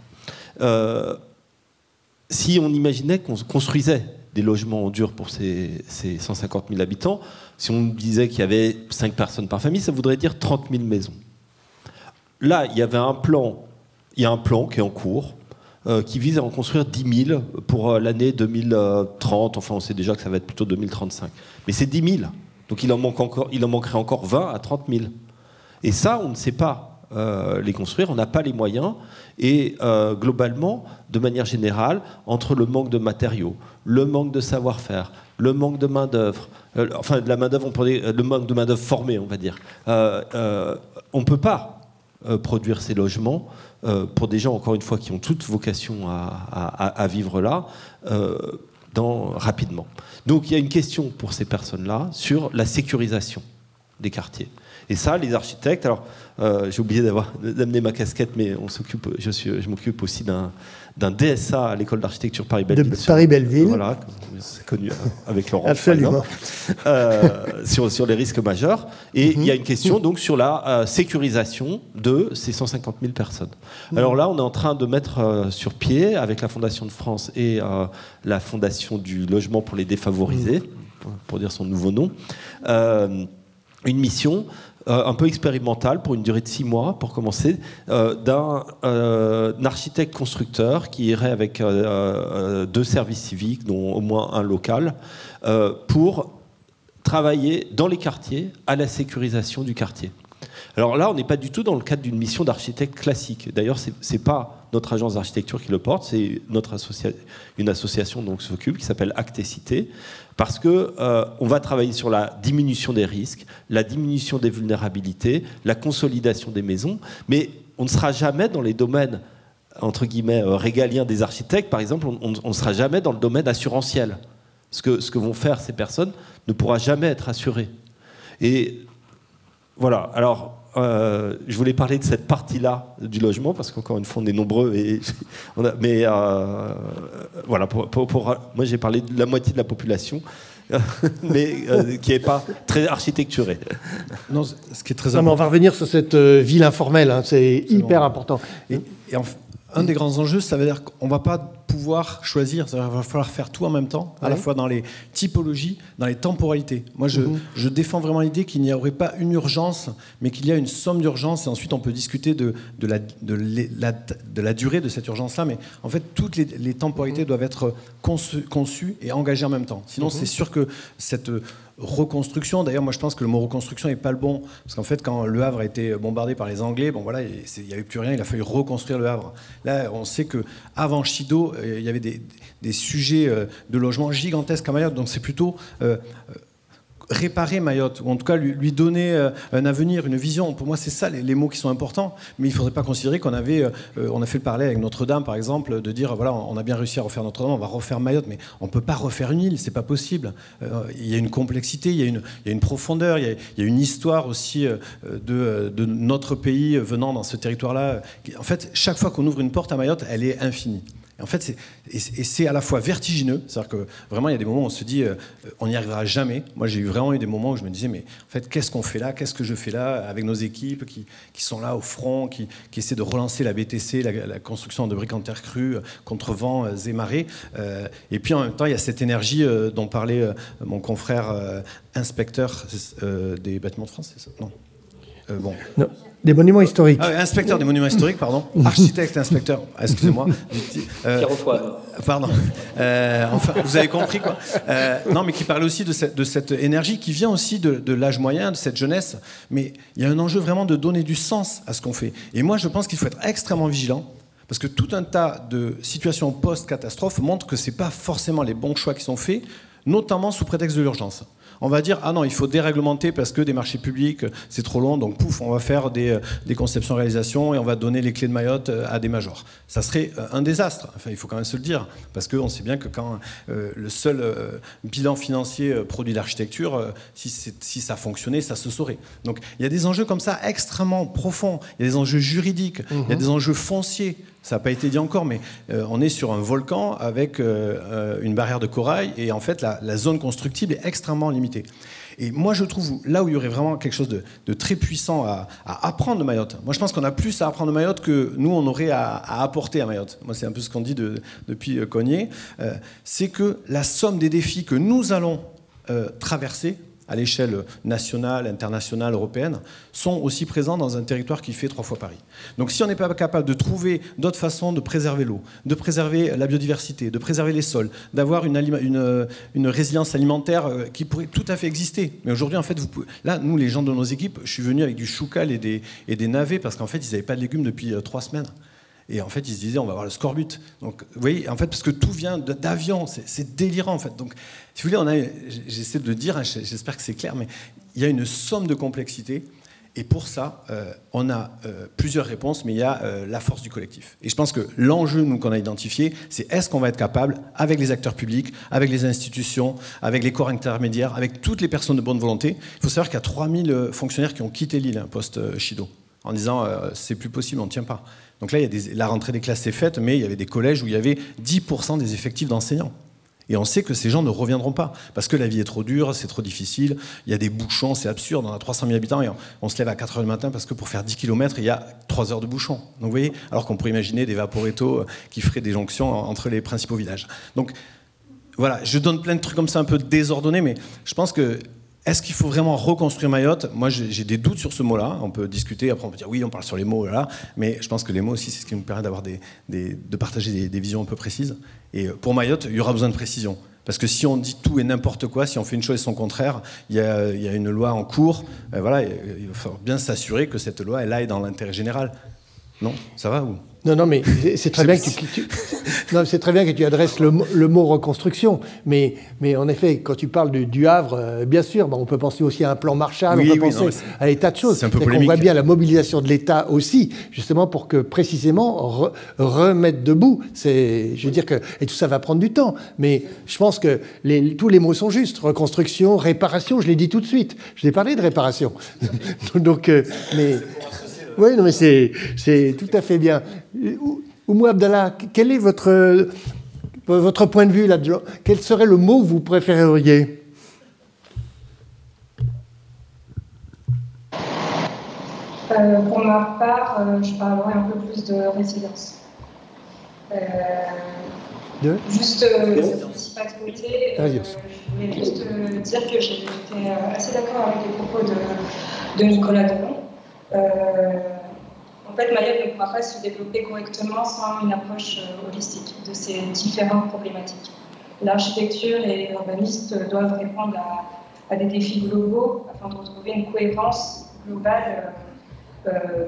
Si on imaginait qu'on construisait des logements en dur pour ces 150 000 habitants, si on disait qu'il y avait 5 personnes par famille, ça voudrait dire 30 000 maisons. Là, il y a un plan qui est en cours, qui vise à en construire 10 000 pour l'année 2030. Enfin, on sait déjà que ça va être plutôt 2035. Mais c'est 10 000. Donc il en manquerait encore 20 à 30 000. Et ça, on ne sait pas les construire, on n'a pas les moyens. Et globalement, de manière générale, entre le manque de matériaux, le manque de savoir-faire, le manque de main-d'œuvre, le manque de main-d'œuvre formée, on va dire, on ne peut pas produire ces logements pour des gens, encore une fois, qui ont toute vocation à vivre là, rapidement. Donc il y a une question pour ces personnes-là sur la sécurisation des quartiers. Et ça, les architectes, alors j'ai oublié d'amener ma casquette, mais je m'occupe aussi d'un DSA à l'école d'architecture Paris-Belleville. De Paris-Belleville. Voilà, c'est connu avec Laurent. Absolument. Sur les risques majeurs. Et il y a une question donc sur la sécurisation de ces 150 000 personnes. Alors là, on est en train de mettre sur pied, avec la Fondation de France et la Fondation du logement pour les défavorisés, pour dire son nouveau nom, une mission un peu expérimentale pour une durée de 6 mois, pour commencer, d'un architecte constructeur qui irait avec 2 services civiques, dont au moins un local, pour travailler dans les quartiers à la sécurisation du quartier. Alors là, on n'est pas du tout dans le cadre d'une mission d'architecte classique. D'ailleurs, c'est pas notre agence d'architecture qui le porte, c'est une association donc s'occupe qui s'appelle Actecité, parce que on va travailler sur la diminution des risques, la diminution des vulnérabilités, la consolidation des maisons, mais on ne sera jamais dans les domaines entre guillemets régaliens des architectes. Par exemple, on ne sera jamais dans le domaine assurantiel. Ce que vont faire ces personnes ne pourra jamais être assuré. Et voilà. Alors, je voulais parler de cette partie-là du logement, parce qu'encore une fois, on est nombreux. Voilà, moi, j'ai parlé de la moitié de la population, mais qui n'est pas très architecturée. Non, ce qui est très important. On va revenir sur cette ville informelle, hein, c'est hyper important. Et un des grands enjeux, ça veut dire qu'on ne va pas pouvoir choisir, il va falloir faire tout en même temps, à la fois dans les typologies, dans les temporalités. Moi, je défends vraiment l'idée qu'il n'y aurait pas une urgence, mais qu'il y a une somme d'urgence, et ensuite on peut discuter de la durée de cette urgence-là, mais en fait, toutes les temporalités doivent être conçues et engagées en même temps. Sinon, c'est sûr que cette reconstruction, d'ailleurs, moi je pense que le mot reconstruction n'est pas le bon, parce qu'en fait, quand Le Havre a été bombardé par les Anglais, bon voilà, il n'y avait plus rien, il a fallu reconstruire Le Havre. Là, on sait qu'avant Chido, il y avait des sujets de logement gigantesques à Mayotte, donc c'est plutôt réparer Mayotte, ou en tout cas lui donner un avenir, une vision. Pour moi, c'est ça les mots qui sont importants, mais il ne faudrait pas considérer qu'on a fait le parallèle avec Notre-Dame, par exemple, de dire, voilà, on a bien réussi à refaire Notre-Dame, on va refaire Mayotte, mais on ne peut pas refaire une île, c'est pas possible. Il y a une complexité, il y a une profondeur, il y a une histoire aussi de notre pays venant dans ce territoire-là. En fait, chaque fois qu'on ouvre une porte à Mayotte, elle est infinie. Et en fait, c'est à la fois vertigineux, c'est-à-dire que vraiment, il y a des moments où on se dit, on n'y arrivera jamais. Moi, j'ai vraiment eu des moments où je me disais, mais en fait, qu'est-ce qu'on fait là? Qu'est-ce que je fais là avec nos équipes qui sont là au front, qui essaient de relancer la BTC, la construction de briques en terre crue, contre vents et marées. Et puis, en même temps, il y a cette énergie dont parlait mon confrère inspecteur des bâtiments de France, c'est ça? Non. Bon. Non. Des monuments historiques. Ah, inspecteur des monuments historiques, pardon. Architecte, inspecteur. excusez-moi. Pierre-Antoine. Pardon. Enfin, vous avez compris, quoi. Non, mais qui parle aussi de cette énergie qui vient aussi de l'âge moyen, de cette jeunesse. Mais il y a un enjeu vraiment de donner du sens à ce qu'on fait. Et moi, je pense qu'il faut être extrêmement vigilant. Parce que tout un tas de situations post-catastrophe montrent que ce n'est pas forcément les bons choix qui sont faits, notamment sous prétexte de l'urgence. On va dire, ah non, il faut déréglementer parce que des marchés publics, c'est trop long, donc pouf, on va faire des conceptions-réalisations et on va donner les clés de Mayotte à des majors. Ça serait un désastre, enfin, il faut quand même se le dire, parce qu'on sait bien que quand le seul bilan financier produit l'architecture, si ça fonctionnait, ça se saurait. Donc il y a des enjeux comme ça extrêmement profonds, il y a des enjeux juridiques, il y a des enjeux fonciers. Ça n'a pas été dit encore, mais on est sur un volcan avec une barrière de corail et en fait la zone constructible est extrêmement limitée. Et moi je trouve là où il y aurait vraiment quelque chose de très puissant à apprendre de Mayotte. Moi je pense qu'on a plus à apprendre de Mayotte que nous on aurait à apporter à Mayotte. Moi c'est un peu ce qu'on dit depuis Cognier. C'est que la somme des défis que nous allons traverser à l'échelle nationale, internationale, européenne, sont aussi présents dans un territoire qui fait 3 fois Paris. Donc si on n'est pas capable de trouver d'autres façons de préserver l'eau, de préserver la biodiversité, de préserver les sols, d'avoir une résilience alimentaire qui pourrait tout à fait exister. Mais aujourd'hui, en fait, là, nous, les gens de nos équipes, je suis venu avec du choucal et des navets parce qu'en fait, ils n'avaient pas de légumes depuis 3 semaines. Et en fait, ils se disaient, on va avoir le scorbut. Donc, vous voyez, en fait, parce que tout vient d'avions, c'est délirant, en fait. Donc, si vous voulez, j'essaie de le dire, hein, j'espère que c'est clair, mais il y a une somme de complexité. Et pour ça, on a plusieurs réponses, mais il y a la force du collectif. Et je pense que l'enjeu, nous, qu'on a identifié, c'est est-ce qu'on va être capable, avec les acteurs publics, avec les institutions, avec les corps intermédiaires, avec toutes les personnes de bonne volonté. Il faut savoir qu'il y a 3000 fonctionnaires qui ont quitté l'île, hein, post-Chido, en disant c'est plus possible, on ne tient pas. Donc là, la rentrée des classes est faite, mais il y avait des collèges où il y avait 10% des effectifs d'enseignants. Et on sait que ces gens ne reviendront pas, parce que la vie est trop dure, c'est trop difficile, il y a des bouchons, c'est absurde, on a 300 000 habitants et on se lève à 4 h du matin parce que pour faire 10 km, il y a 3 heures de bouchon. Donc vous voyez, alors qu'on pourrait imaginer des vaporettos qui feraient des jonctions entre les principaux villages. Donc voilà, je donne plein de trucs comme ça un peu désordonnés, mais je pense que est-ce qu'il faut vraiment reconstruire Mayotte? Moi, j'ai des doutes sur ce mot-là. On peut discuter, après on peut dire oui, on parle sur les mots, là, mais je pense que les mots aussi, c'est ce qui nous permet d'avoir de partager des visions un peu précises. Et pour Mayotte, il y aura besoin de précision. Parce que si on dit tout et n'importe quoi, si on fait une chose et son contraire, il y a une loi en cours. Voilà, il va falloir bien s'assurer que cette loi, elle aille dans l'intérêt général. Non? Ça va ou... Non, mais c'est très bien c'est très bien que tu adresses le mot reconstruction. Mais en effet, quand tu parles du Havre, bien sûr, on peut penser aussi à un plan Marshall, on peut penser à des tas de choses. C'est un peu polémique. On voit bien la mobilisation de l'État aussi, justement pour que précisément remettre debout. Je veux dire que et tout ça va prendre du temps. Mais je pense que tous les mots sont justes. Reconstruction, réparation. Je l'ai dit tout de suite. Je l'ai parlé de réparation. Donc, mais. Oui, non, mais c'est tout à fait bien. Oumou Abdallah, quel est votre point de vue là-dedans? Quel serait le mot que vous préféreriez? Pour ma part, je parlerai un peu plus de résilience. Juste, pas de côté, je voulais juste dire que j'étais assez d'accord avec les propos de Nicolas Delon. En fait, Mayotte ne pourra pas se développer correctement sans une approche holistique de ces différentes problématiques. L'architecture et l'urbanisme doivent répondre à des défis globaux afin de retrouver une cohérence globale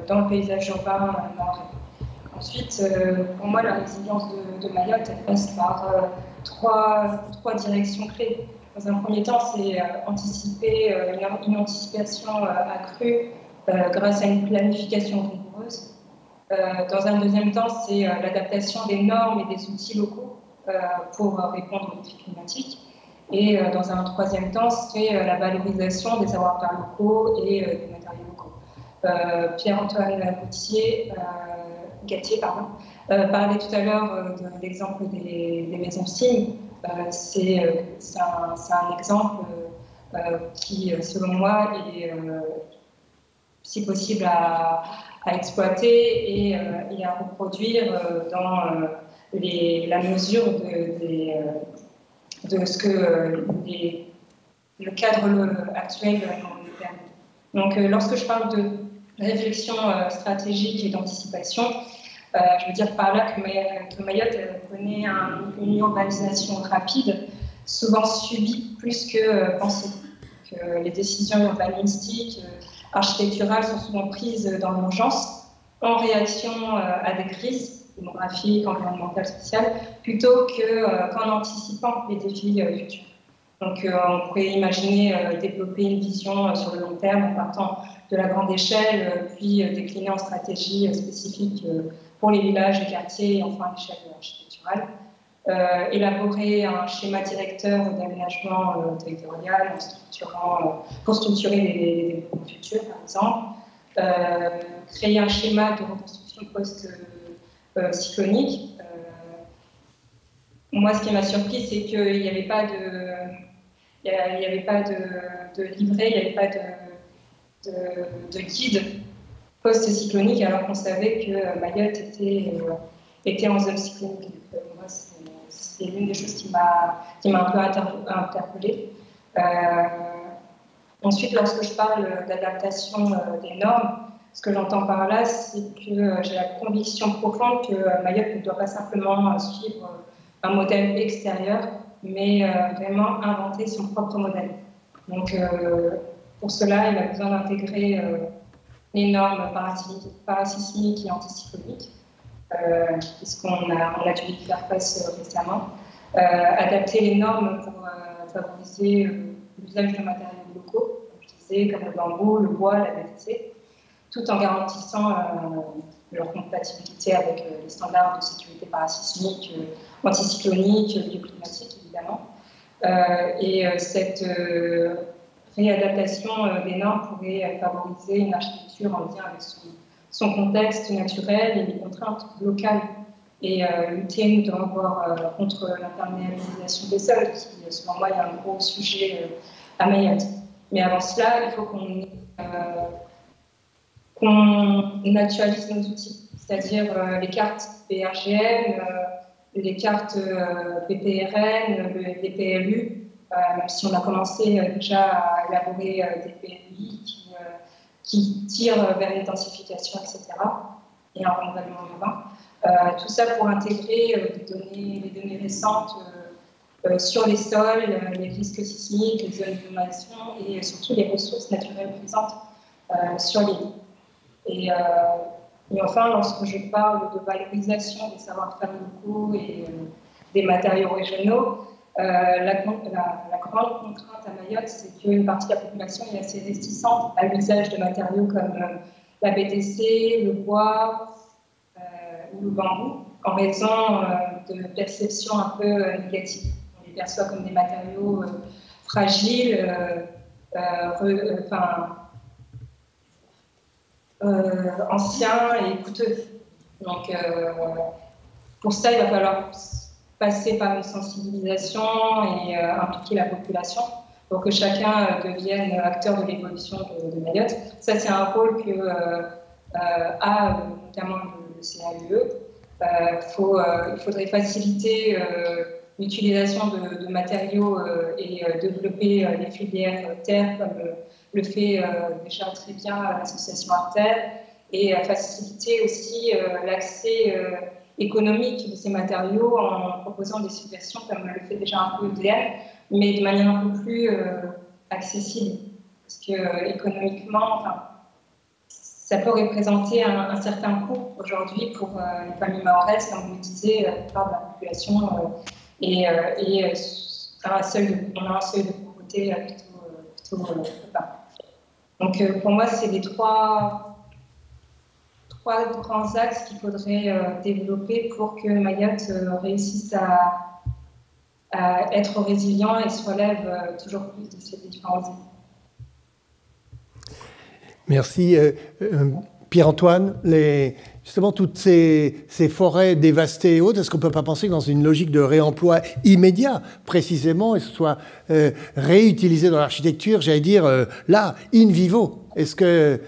dans le paysage urbain mahorais. Ensuite, pour moi, la résilience de Mayotte, elle passe par trois directions clés. Dans un premier temps, c'est anticiper une anticipation accrue grâce à une planification rigoureuse. Dans un deuxième temps, c'est l'adaptation des normes et des outils locaux pour répondre aux défis climatiques. Et dans un troisième temps, c'est la valorisation des savoir-faire locaux et des matériaux locaux. Pierre-Antoine Boutier Gatier, parlait tout à l'heure de l'exemple des maisons SIM. C'est un exemple qui, selon moi, est si possible à exploiter et à reproduire dans la mesure de ce que le cadre actuel nous permet. Donc, lorsque je parle de réflexion stratégique et d'anticipation, je veux dire par là que Mayotte connaît une urbanisation rapide, souvent subie plus que pensée. Que les décisions urbanistiques, architecturales sont souvent prises dans l'urgence, en réaction à des crises démographiques, environnementales, sociales, plutôt qu'en anticipant les défis futurs. Donc, on pourrait imaginer développer une vision sur le long terme en partant de la grande échelle, puis décliner en stratégie spécifique pour les villages, les quartiers et enfin à l'échelle architecturale. Élaborer un schéma directeur d'aménagement territorial pour structurer les développements futurs, par exemple. Créer un schéma de reconstruction post-cyclonique. Moi, ce qui m'a surpris, c'est qu'il n'y avait pas de livret, il n'y avait pas de guide post-cyclonique, alors qu'on savait que Mayotte était en zone cyclonique. Moi, c'est l'une des choses qui m'a un peu interpellée. Ensuite, lorsque je parle d'adaptation des normes, ce que j'entends par là, c'est que j'ai la conviction profonde que Mayotte ne doit pas simplement suivre un modèle extérieur, mais vraiment inventer son propre modèle. Donc, pour cela, il a besoin d'intégrer les normes parasismiques et anticycloniques, puisqu'on a dû y faire face récemment. Adapter les normes pour favoriser l'usage de matériaux locaux, comme je disais, comme le bambou, le bois, la BTC, tout en garantissant leur compatibilité avec les standards de sécurité parasismique, anticyclonique, bioclimatique, évidemment. Et cette réadaptation des normes pourrait favoriser une architecture en lien avec son contexte naturel et les contraintes locales et lutter notamment contre l'imperméabilisation des sols, qui, selon moi, est un gros sujet à Mayotte. Mais avant cela, il faut qu'on actualise nos outils, c'est-à-dire les cartes PRGM, les cartes PPRN, les PLU, même si on a commencé déjà à élaborer des PLUI qui tirent vers l'intensification, etc., et un renouvellement urbain. Tout ça pour intégrer les données récentes sur les sols, les risques sismiques, les zones d'inondation et surtout les ressources naturelles présentes sur l'île. Et enfin, lorsque je parle de valorisation des savoir-faire locaux et des matériaux régionaux, la grande contrainte à Mayotte, c'est qu'une partie de la population est assez réticente à l'usage de matériaux comme la BTC, le bois ou le bambou, en raison de perceptions un peu négatives. On les perçoit comme des matériaux fragiles, anciens et coûteux. Donc, pour ça, il va falloir passer par une sensibilisation et impliquer la population pour que chacun devienne acteur de l'évolution de Mayotte. Ça, c'est un rôle que a notamment le CAUE. Il faudrait faciliter l'utilisation de matériaux et développer les filières terre, comme le fait déjà très bien l'association Arter, et faciliter aussi l'accès économique de ces matériaux en proposant des subventions comme le fait déjà un peu EDF, mais de manière un peu plus accessible. Parce que économiquement, ça peut représenter un certain coût aujourd'hui pour les familles mahoraises, comme vous le disiez, la plupart de la population, et on a un seuil de pauvreté plutôt bas. Donc pour moi, c'est les trois grands axes qu'il faudrait développer pour que Mayotte réussisse à être résilient et se relève toujours plus de ces différents. Merci. Pierre-Antoine, justement toutes ces forêts dévastées et autres, est-ce qu'on ne peut pas penser que dans une logique de réemploi immédiat, précisément, et que ce soit réutilisé dans l'architecture, j'allais dire, là, in vivo? Est-ce que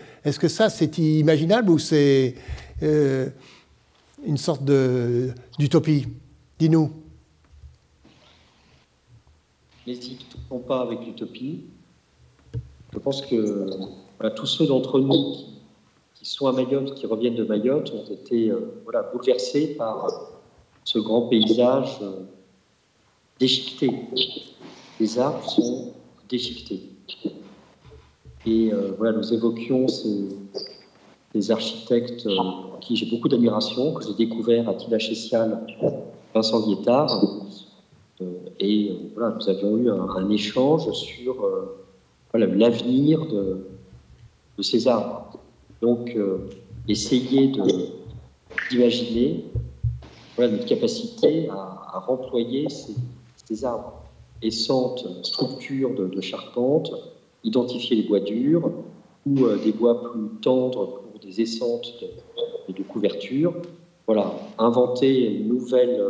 ça, c'est imaginable ou c'est une sorte d'utopie? Dis-nous. N'hésitons pas avec l'utopie. Je pense que voilà, tous ceux d'entre nous qui sont à Mayotte, qui reviennent de Mayotte, ont été bouleversés par ce grand paysage déchiqueté. Les arbres sont déchiquetés. Et nous évoquions ces architectes pour qui j'ai beaucoup d'admiration, que j'ai découvert à Tinachessial, Vincent Guettard. Nous avions eu un échange sur l'avenir de ces arbres. Donc, essayer d'imaginer notre capacité à remployer ces arbres. Essantes structures de charpente, identifier les bois durs ou des bois plus tendres pour des essantes de couverture. Voilà, inventer une nouvelle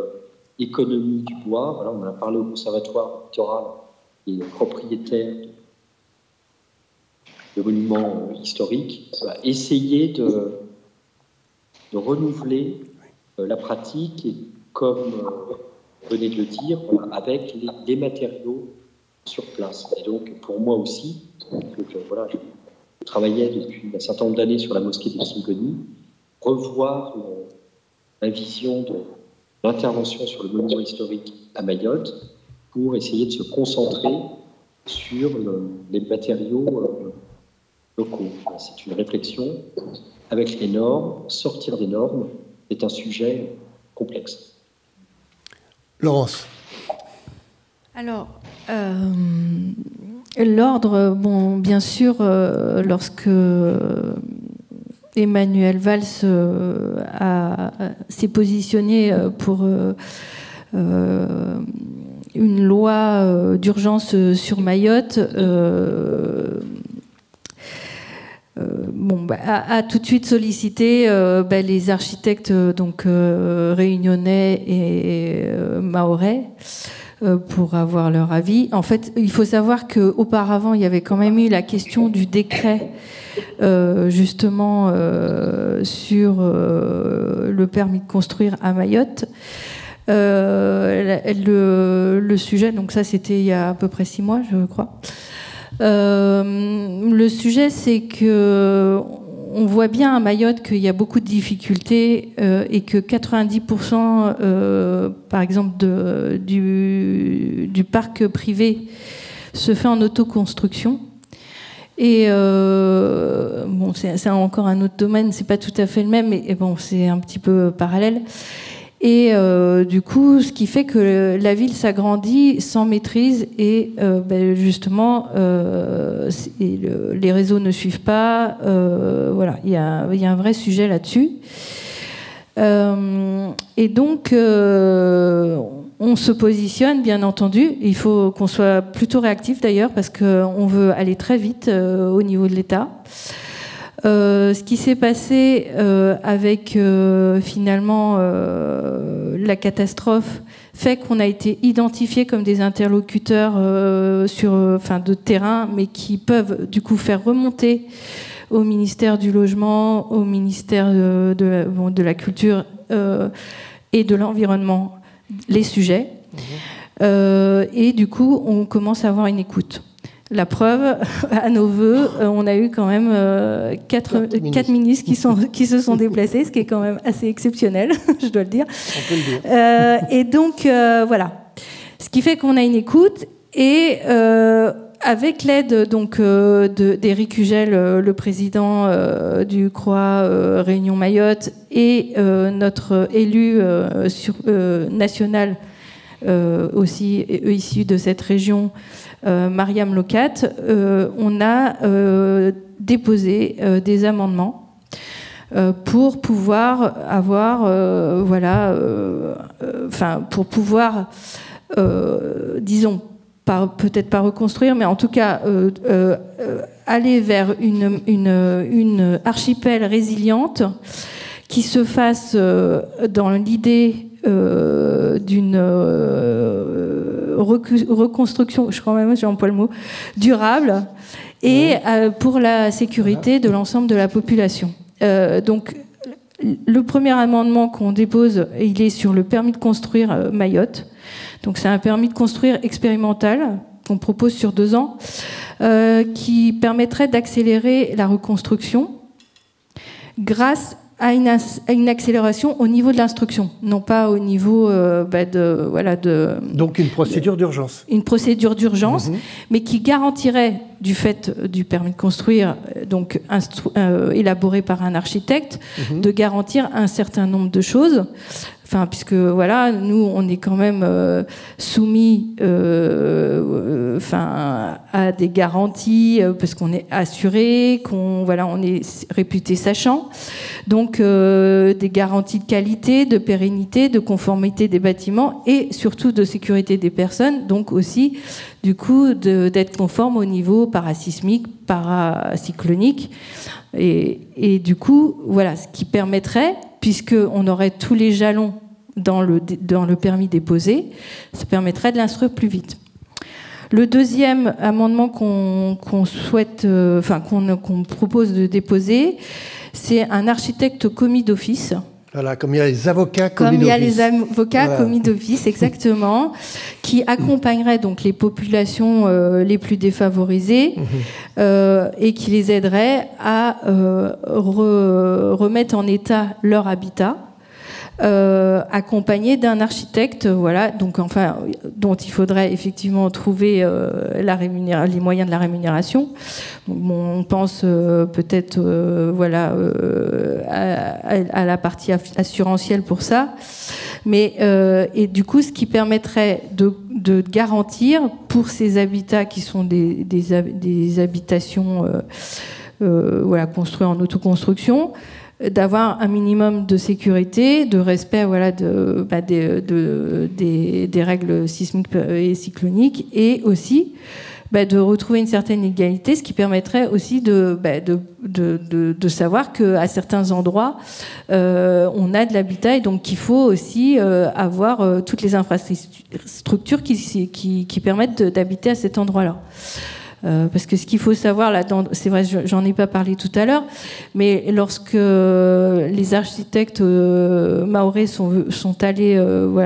économie du bois. Voilà, on en a parlé au Conservatoire littoral et propriétaire de monuments historiques. Voilà, essayer de renouveler la pratique et, comme vous venez de le dire, avec les matériaux sur place. Et donc, pour moi aussi, je travaillais depuis un certain nombre d'années sur la mosquée de Singoni, revoir la vision de l'intervention sur le monument historique à Mayotte pour essayer de se concentrer sur les matériaux locaux. C'est une réflexion avec les normes. Sortir des normes est un sujet complexe. Laurence. Alors, l'ordre, bon, bien sûr, lorsque Emmanuel Valls s'est positionné pour une loi d'urgence sur Mayotte, a tout de suite sollicité les architectes réunionnais et mahorais pour avoir leur avis. En fait, il faut savoir qu'auparavant, il y avait quand même eu la question du décret justement sur le permis de construire à Mayotte. Le sujet, donc ça c'était il y a à peu près 6 mois, je crois. Le sujet, c'est que on voit bien à Mayotte qu'il y a beaucoup de difficultés et que 90% par exemple du parc privé se fait en autoconstruction. Et c'est encore un autre domaine, c'est pas tout à fait le même, mais bon, c'est un petit peu parallèle. Et du coup, ce qui fait que la ville s'agrandit sans maîtrise et justement, les réseaux ne suivent pas. Voilà, il y a un vrai sujet là-dessus. Et donc, on se positionne, bien entendu. Il faut qu'on soit plutôt réactif d'ailleurs, parce qu'on veut aller très vite au niveau de l'État. Ce qui s'est passé avec finalement la catastrophe fait qu'on a été identifiés comme des interlocuteurs de terrain, mais qui peuvent du coup faire remonter au ministère du Logement, au ministère de la Culture et de l'Environnement les sujets. Et du coup, on commence à avoir une écoute. La preuve, à nos voeux, on a eu quand même 4 ministres qui se sont déplacés, ce qui est quand même assez exceptionnel, je dois le dire. On peut le dire. Et donc, voilà. Ce qui fait qu'on a une écoute et avec l'aide d'Éric Ugel, le président du CROA Réunion Mayotte, et notre élu national aussi issu de cette région, Mariam Locat, on a déposé des amendements pour pouvoir avoir, pour pouvoir, disons, peut-être pas reconstruire, mais en tout cas aller vers une archipel résiliente qui se fasse dans l'idée d'une reconstruction, je crois même, j'emploie le mot, durable, et pour la sécurité de l'ensemble de la population. Donc, le premier amendement qu'on dépose, il est sur le permis de construire Mayotte. Donc, c'est un permis de construire expérimental qu'on propose sur 2 ans, qui permettrait d'accélérer la reconstruction grâce à une accélération au niveau de l'instruction, non pas au niveau Donc une procédure d'urgence. Une procédure d'urgence, mais qui garantirait, du fait du permis de construire, donc élaboré par un architecte, de garantir un certain nombre de choses. Enfin, puisque voilà, nous, on est quand même soumis à des garanties, parce qu'on est assuré, on est réputé sachant. Donc, des garanties de qualité, de pérennité, de conformité des bâtiments et surtout de sécurité des personnes. Donc aussi, du coup, d'être conforme au niveau parasismique, paracyclonique. Et du coup, voilà, ce qui permettrait, puisqu'on aurait tous les jalons dans le permis déposé, ça permettrait de l'instruire plus vite. Le deuxième amendement qu'on propose de déposer, c'est un architecte commis d'office. Voilà, comme il y a les avocats commis d'office. Comme il y a les avocats commis d'office, exactement, qui accompagnerait donc les populations les plus défavorisées et qui les aiderait à remettre en état leur habitat, accompagné d'un architecte, voilà, donc enfin, dont il faudrait effectivement trouver les moyens de la rémunération. Bon, on pense peut-être à la partie assurantielle pour ça, mais et du coup, ce qui permettrait de garantir pour ces habitats qui sont des habitations construites en autoconstruction, d'avoir un minimum de sécurité, de respect des règles sismiques et cycloniques, et aussi de retrouver une certaine égalité, ce qui permettrait aussi de savoir qu'à certains endroits, on a de l'habitat et donc qu'il faut aussi avoir toutes les infrastructures qui permettent d'habiter à cet endroit-là. Parce que ce qu'il faut savoir là-dedans, c'est vrai, j'en ai pas parlé tout à l'heure, mais lorsque les architectes mahorais sont allés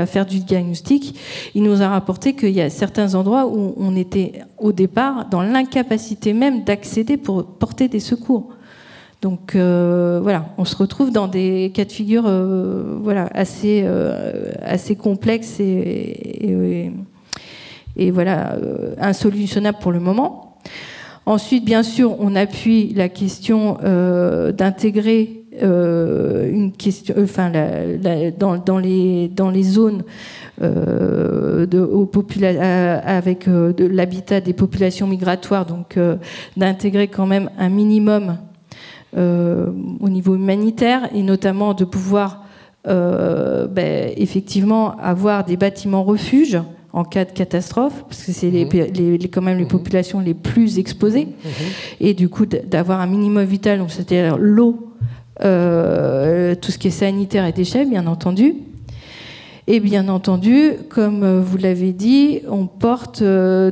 faire du diagnostic, ils nous ont rapporté qu'il y a certains endroits où on était au départ dans l'incapacité même d'accéder pour porter des secours. Donc on se retrouve dans des cas de figure assez complexes et insolutionnables pour le moment. Ensuite, bien sûr, on appuie la question d'intégrer une question, dans les zones avec de l'habitat des populations migratoires, donc d'intégrer quand même un minimum au niveau humanitaire et notamment de pouvoir effectivement avoir des bâtiments refuges en cas de catastrophe, parce que c'est quand même les populations les plus exposées, et du coup d'avoir un minimum vital, donc c'est-à-dire l'eau, tout ce qui est sanitaire et déchets, bien entendu. Et bien entendu, comme vous l'avez dit, on porte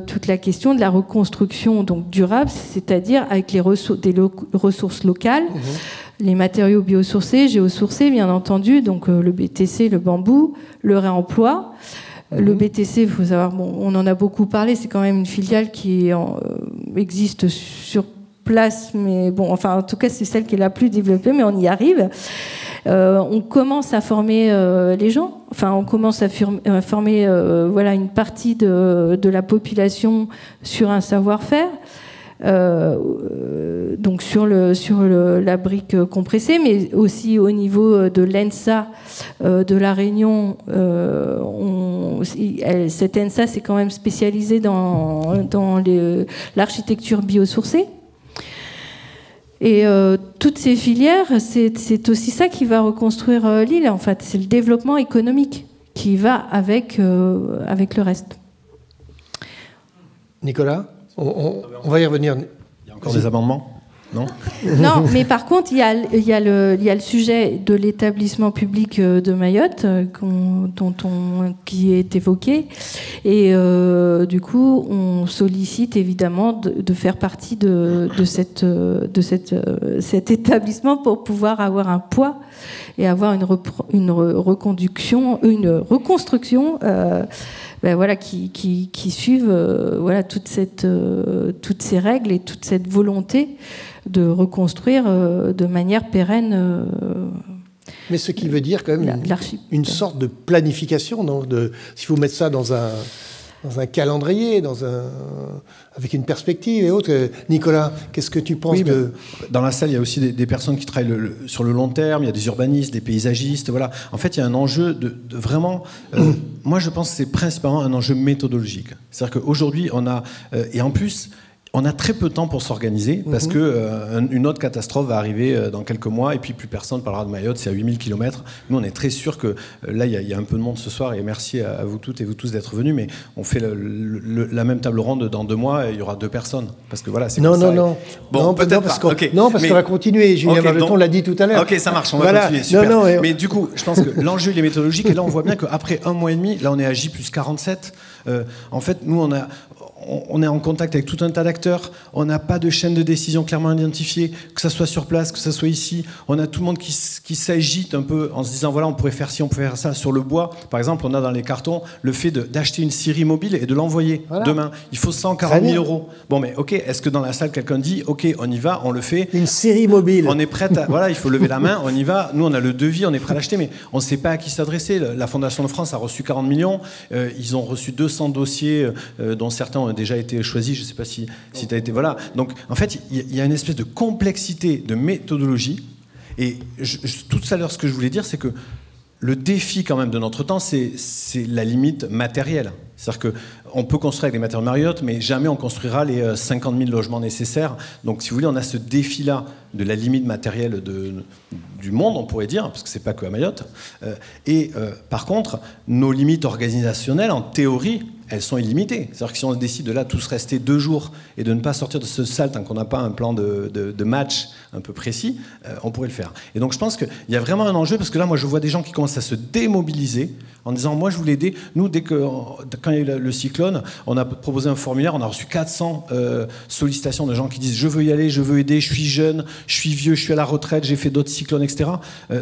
toute la question de la reconstruction donc durable, c'est-à-dire avec des ressources locales, les matériaux biosourcés, géosourcés, bien entendu, donc le BTC, le bambou, le réemploi. Le BTC, il faut savoir, on en a beaucoup parlé, c'est quand même une filiale qui existe sur place, mais bon, enfin, en tout cas, c'est celle qui est la plus développée, mais on y arrive. On commence à former les gens, enfin, on commence à former une partie de la population sur un savoir-faire. Donc sur la brique compressée, mais aussi au niveau de l'ENSA de La Réunion. Cette ENSA s'est quand même spécialisée dans l'architecture biosourcée. Et toutes ces filières, c'est aussi ça qui va reconstruire l'île. En fait, c'est le développement économique qui va avec le reste. Nicolas, on va y revenir. Il y a Encore des amendements ? Non ? Non, mais par contre, il y a le sujet de l'établissement public de Mayotte qui est évoqué. Et du coup, on sollicite évidemment de faire partie de cet établissement pour pouvoir avoir un poids et avoir une reconstruction voilà, qui suivent voilà, toutes ces règles et toute cette volonté de reconstruire de manière pérenne. Mais ce qui veut dire quand même une sorte de planification, donc si vous mettez ça dans un calendrier, avec une perspective et autres. Nicolas, qu'est-ce que tu penses de... Dans la salle, il y a aussi des personnes qui travaillent sur le long terme, il y a des urbanistes, des paysagistes, voilà. En fait, il y a un enjeu de vraiment... moi, je pense que c'est principalement un enjeu méthodologique. C'est-à-dire qu'aujourd'hui, on a... et en plus... On a très peu de temps pour s'organiser parce qu'une autre catastrophe va arriver dans quelques mois et puis plus personne ne parlera de Mayotte, c'est à 8000 km. Nous, on est très sûr que là, il y a un peu de monde ce soir et merci à vous toutes et vous tous d'être venus, mais on fait la même table ronde dans 2 mois et il y aura 2 personnes. Parce que voilà, c'est non. Bon, non, peut-être parce pas. qu'on va continuer. Julien Bargeton l'a dit tout à l'heure. Ok, ça marche, on va continuer. Super. Mais du coup, je pense que l'enjeu, il est méthodologique et là, on voit bien qu'après 1 mois et demi, là, on est à J+47. En fait, nous, on est en contact avec tout un tas d'acteurs, on n'a pas de chaîne de décision clairement identifiée, que ça soit sur place, que ça soit ici. On a tout le monde qui s'agite un peu en se disant voilà, on pourrait faire ci, on pourrait faire ça. Sur le bois, par exemple, on a dans les cartons le fait d'acheter une scierie mobile et de l'envoyer demain. Il faut 140 000 €. Bon, mais ok, est-ce que dans la salle, quelqu'un dit ok, on y va, on le fait? Une scierie mobile. On est prêt à... Voilà, il faut lever la main, on y va. Nous, on a le devis, on est prêt à l'acheter, mais on ne sait pas à qui s'adresser. La Fondation de France a reçu 40 millions. Ils ont reçu 200 dossiers, dont certains ont déjà été choisis. Je ne sais pas si tu as été... Voilà. Donc, en fait, il y a une espèce de complexité de méthodologie. Et tout à l'heure, ce que je voulais dire, c'est que le défi, quand même, de notre temps, c'est la limite matérielle. C'est-à-dire qu'on peut construire avec des matériaux Marriott, mais jamais on construira les 50 000 logements nécessaires. Donc, si vous voulez, on a ce défi-là de la limite matérielle du monde, on pourrait dire, parce que c'est pas que à Mayotte. Par contre, nos limites organisationnelles, en théorie, elles sont illimitées. C'est-à-dire que si on décide de là tous rester 2 jours et de ne pas sortir de ce salle tant qu'on n'a pas un plan de match un peu précis, on pourrait le faire. Et donc je pense qu'il y a vraiment un enjeu, parce que là, moi, je vois des gens qui commencent à se démobiliser en disant, moi, je voulais aider. Nous, quand il y a eu le cyclone, on a proposé un formulaire, on a reçu 400 sollicitations de gens qui disent, je veux y aller, je veux aider, je suis jeune, je suis vieux, je suis à la retraite, j'ai fait d'autres cyclones, etc.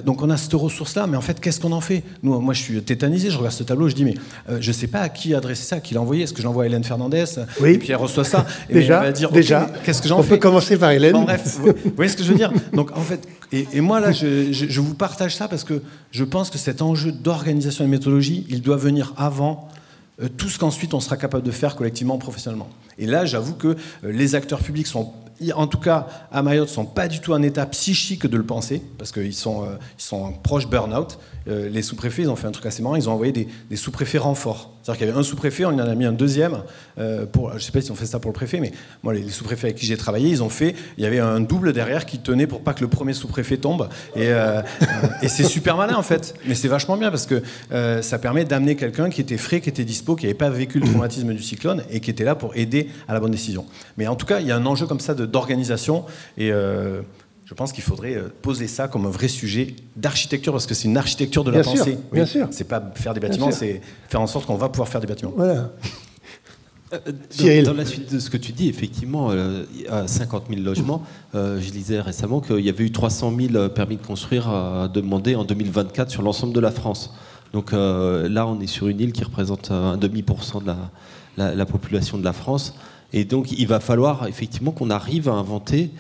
Donc on a cette ressource-là, mais en fait, qu'est-ce qu'on en fait? Nous, moi, je suis tétanisé, je regarde ce tableau, je dis, mais je ne sais pas à qui adresser ça, à qui l'envoyer. Est-ce que j'envoie à Hélène Fernandez? Oui. Et puis elle reçoit ça. Et déjà, elle va dire, déjà okay, qu'est-ce que j'en fais? On peut commencer par Hélène. Bon, bref, vous voyez ce que je veux dire? Donc en fait, et moi là, je vous partage ça parce que je pense que cet enjeu d'organisation et de méthodologie, il doit venir avant tout ce qu'ensuite on sera capable de faire collectivement, professionnellement. Et là, j'avoue que les acteurs publics sont, en tout cas à Mayotte, sont pas du tout en état psychique de le penser, parce qu'ils sont proches burn-out. Les sous-préfets, ils ont fait un truc assez marrant, ils ont envoyé des sous-préfets renforts. C'est-à-dire qu'il y avait un sous-préfet, on en a mis un deuxième. Je ne sais pas si on fait ça pour le préfet, mais moi, les sous-préfets avec qui j'ai travaillé, il y avait un double derrière qui tenait pour pas que le premier sous-préfet tombe. Et c'est super malin, en fait. Mais c'est vachement bien, parce que ça permet d'amener quelqu'un qui était frais, qui était dispo, qui n'avait pas vécu le traumatisme du cyclone, et qui était là pour aider à la bonne décision. Mais en tout cas, il y a un enjeu comme ça d'organisation, et je pense qu'il faudrait poser ça comme un vrai sujet d'architecture, parce que c'est une architecture de la pensée. Bien sûr. C'est pas faire des bâtiments, c'est faire en sorte qu'on va pouvoir faire des bâtiments. Voilà. Dans la suite de ce que tu dis, effectivement, à 50 000 logements, je lisais récemment qu'il y avait eu 300 000 permis de construire demandés en 2024 sur l'ensemble de la France. Donc là, on est sur une île qui représente 0,5% de la population de la France. Et donc, il va falloir effectivement qu'on arrive à inventer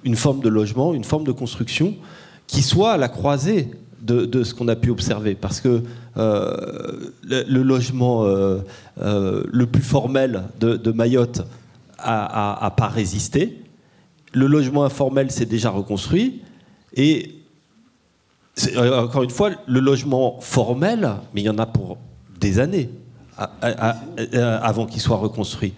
une forme de logement, une forme de construction qui soit à la croisée de ce qu'on a pu observer. Parce que le logement le plus formel de Mayotte a pas résisté. Le logement informel s'est déjà reconstruit. Et encore une fois, le logement formel, mais il y en a pour des années avant qu'il soit reconstruit.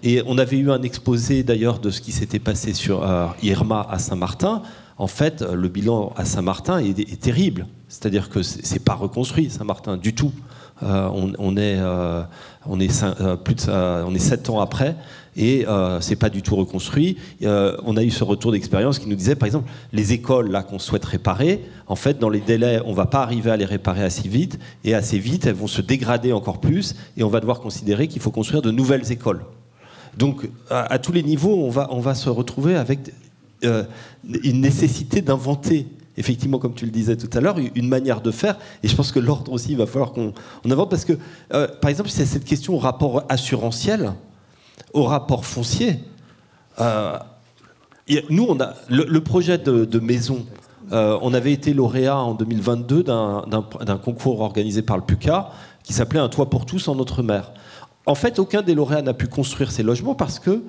Et on avait eu un exposé d'ailleurs de ce qui s'était passé sur Irma à Saint-Martin. En fait, le bilan à Saint-Martin est terrible. C'est-à-dire que c'est pas reconstruit, Saint-Martin, du tout. On est 7 ans après, et c'est pas du tout reconstruit. On a eu ce retour d'expérience qui nous disait, par exemple, les écoles là qu'on souhaite réparer, en fait, dans les délais, on va pas arriver à les réparer assez vite, et assez vite, elles vont se dégrader encore plus, et on va devoir considérer qu'il faut construire de nouvelles écoles. Donc, à tous les niveaux, on va se retrouver avec une nécessité d'inventer, effectivement, comme tu le disais tout à l'heure, une manière de faire. Et je pense que l'ordre aussi, il va falloir qu'on invente, parce que, par exemple, c'est cette question au rapport assurantiel, au rapport foncier. Nous, on a le projet de maison. On avait été lauréat en 2022 d'un concours organisé par le PUCA qui s'appelait Un toit pour tous en Outre-mer. En fait, aucun des lauréats n'a pu construire ces logements parce que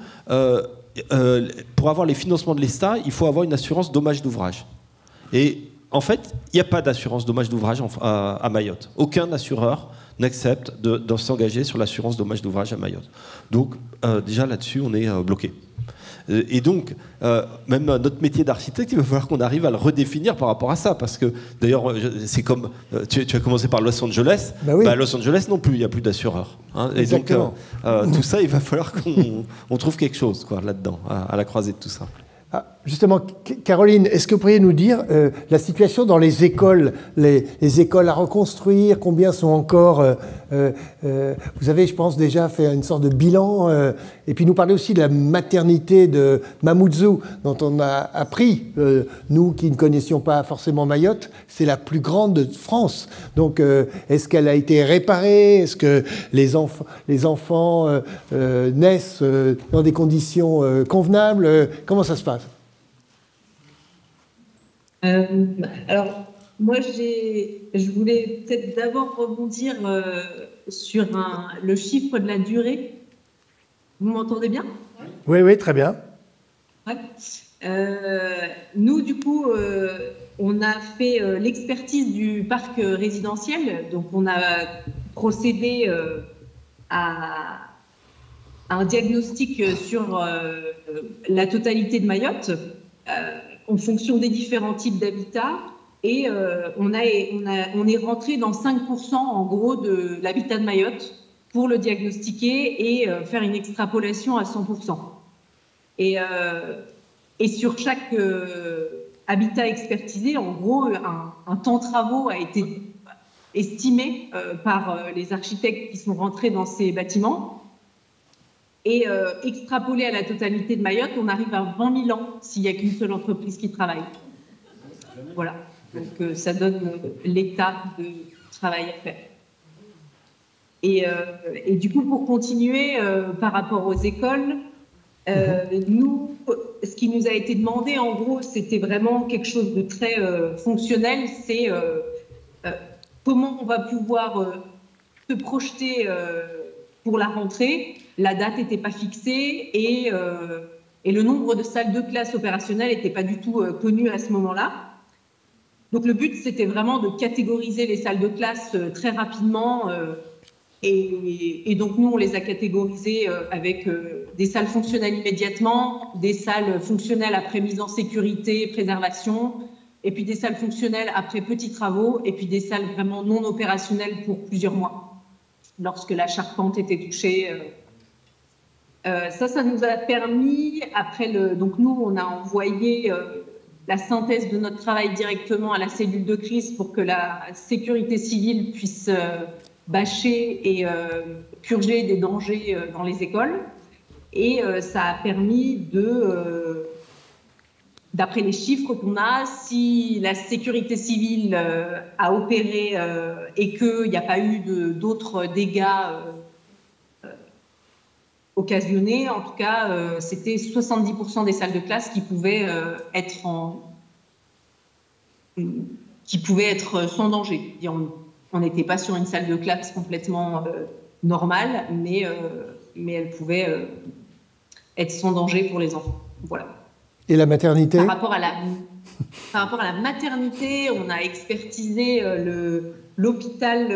pour avoir les financements de l'État, il faut avoir une assurance dommage d'ouvrage. Et en fait, il n'y a pas d'assurance dommage d'ouvrage à Mayotte. Aucun assureur n'accepte de s'engager sur l'assurance dommage d'ouvrage à Mayotte. Donc, déjà là-dessus, on est bloqué. Et donc, même notre métier d'architecte, il va falloir qu'on arrive à le redéfinir par rapport à ça. Parce que, d'ailleurs, c'est comme... Tu as commencé par Los Angeles. Bah oui. Bah, Los Angeles non plus, il n'y a plus d'assureurs. Hein. Et donc, tout ça, il va falloir qu'on trouve quelque chose là-dedans, à la croisée de tout ça. Ah, justement, Caroline, est-ce que vous pourriez nous dire la situation dans les écoles, les écoles à reconstruire, combien sont encore vous avez, je pense, déjà fait une sorte de bilan, et puis nous parler aussi de la maternité de Mamoudzou, dont on a appris, nous qui ne connaissions pas forcément Mayotte, c'est la plus grande de France. Donc, est-ce qu'elle a été réparée? Est-ce que les enfants naissent dans des conditions convenables? Comment ça se passe? Alors, moi, je voulais peut-être d'abord rebondir sur le chiffre de la durée. Vous m'entendez bien? Oui, oui, très bien. Ouais. Nous, du coup, on a fait l'expertise du parc résidentiel. Donc, on a procédé à un diagnostic sur la totalité de Mayotte en fonction des différents types d'habitats, et on est rentré dans 5% en gros de l'habitat de Mayotte pour le diagnostiquer et faire une extrapolation à 100%. Et sur chaque habitat expertisé, en gros, un temps de travaux a été estimé par les architectes qui sont rentrés dans ces bâtiments. Et extrapolé à la totalité de Mayotte, on arrive à 20 000 ans s'il n'y a qu'une seule entreprise qui travaille. Voilà. Donc ça donne l'état de travail à faire. Et du coup, pour continuer, par rapport aux écoles, nous, ce qui nous a été demandé, en gros, c'était vraiment quelque chose de très fonctionnel. C'est comment on va pouvoir se projeter pour la rentrée. La date n'était pas fixée et le nombre de salles de classe opérationnelles n'était pas du tout connu à ce moment-là. Donc le but, c'était vraiment de catégoriser les salles de classe très rapidement. Et donc nous, on les a catégorisées avec des salles fonctionnelles immédiatement, des salles fonctionnelles après mise en sécurité, préservation, et puis des salles fonctionnelles après petits travaux, et puis des salles vraiment non opérationnelles pour plusieurs mois, lorsque la charpente était touchée. Ça nous a permis, donc nous, on a envoyé la synthèse de notre travail directement à la cellule de crise pour que la sécurité civile puisse bâcher et purger des dangers dans les écoles. Et ça a permis d'après les chiffres qu'on a, si la sécurité civile a opéré et qu'il n'y a pas eu d'autres dégâts occasionnés, en tout cas, c'était 70% des salles de classe qui pouvaient être sans danger. On n'était pas sur une salle de classe complètement normale, mais elle pouvait être sans danger pour les enfants. Voilà. Et la maternité? Par rapport à la maternité, on a expertisé l'hôpital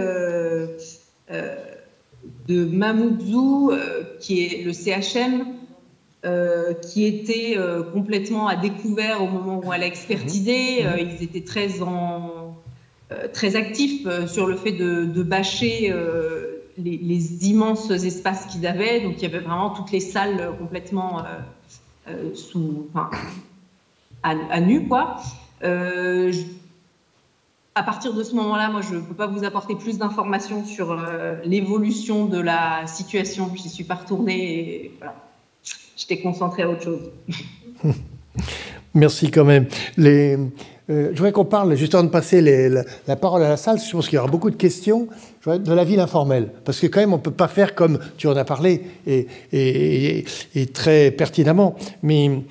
de Mamoudzou, qui est le CHM, qui était complètement à découvert au moment où elle a expertisé. Ils étaient très actifs sur le fait de bâcher les immenses espaces qu'ils avaient. Donc, il y avait vraiment toutes les salles complètement à nu, quoi. À partir de ce moment-là, moi, je ne peux pas vous apporter plus d'informations sur l'évolution de la situation. J'y suis pas retournée et voilà. J'étais concentrée à autre chose. Merci quand même. Je voudrais qu'on parle, juste avant de passer la parole à la salle, je pense qu'il y aura beaucoup de questions de la ville informelle. Parce que quand même, on ne peut pas faire comme tu en as parlé, et très pertinemment. Mais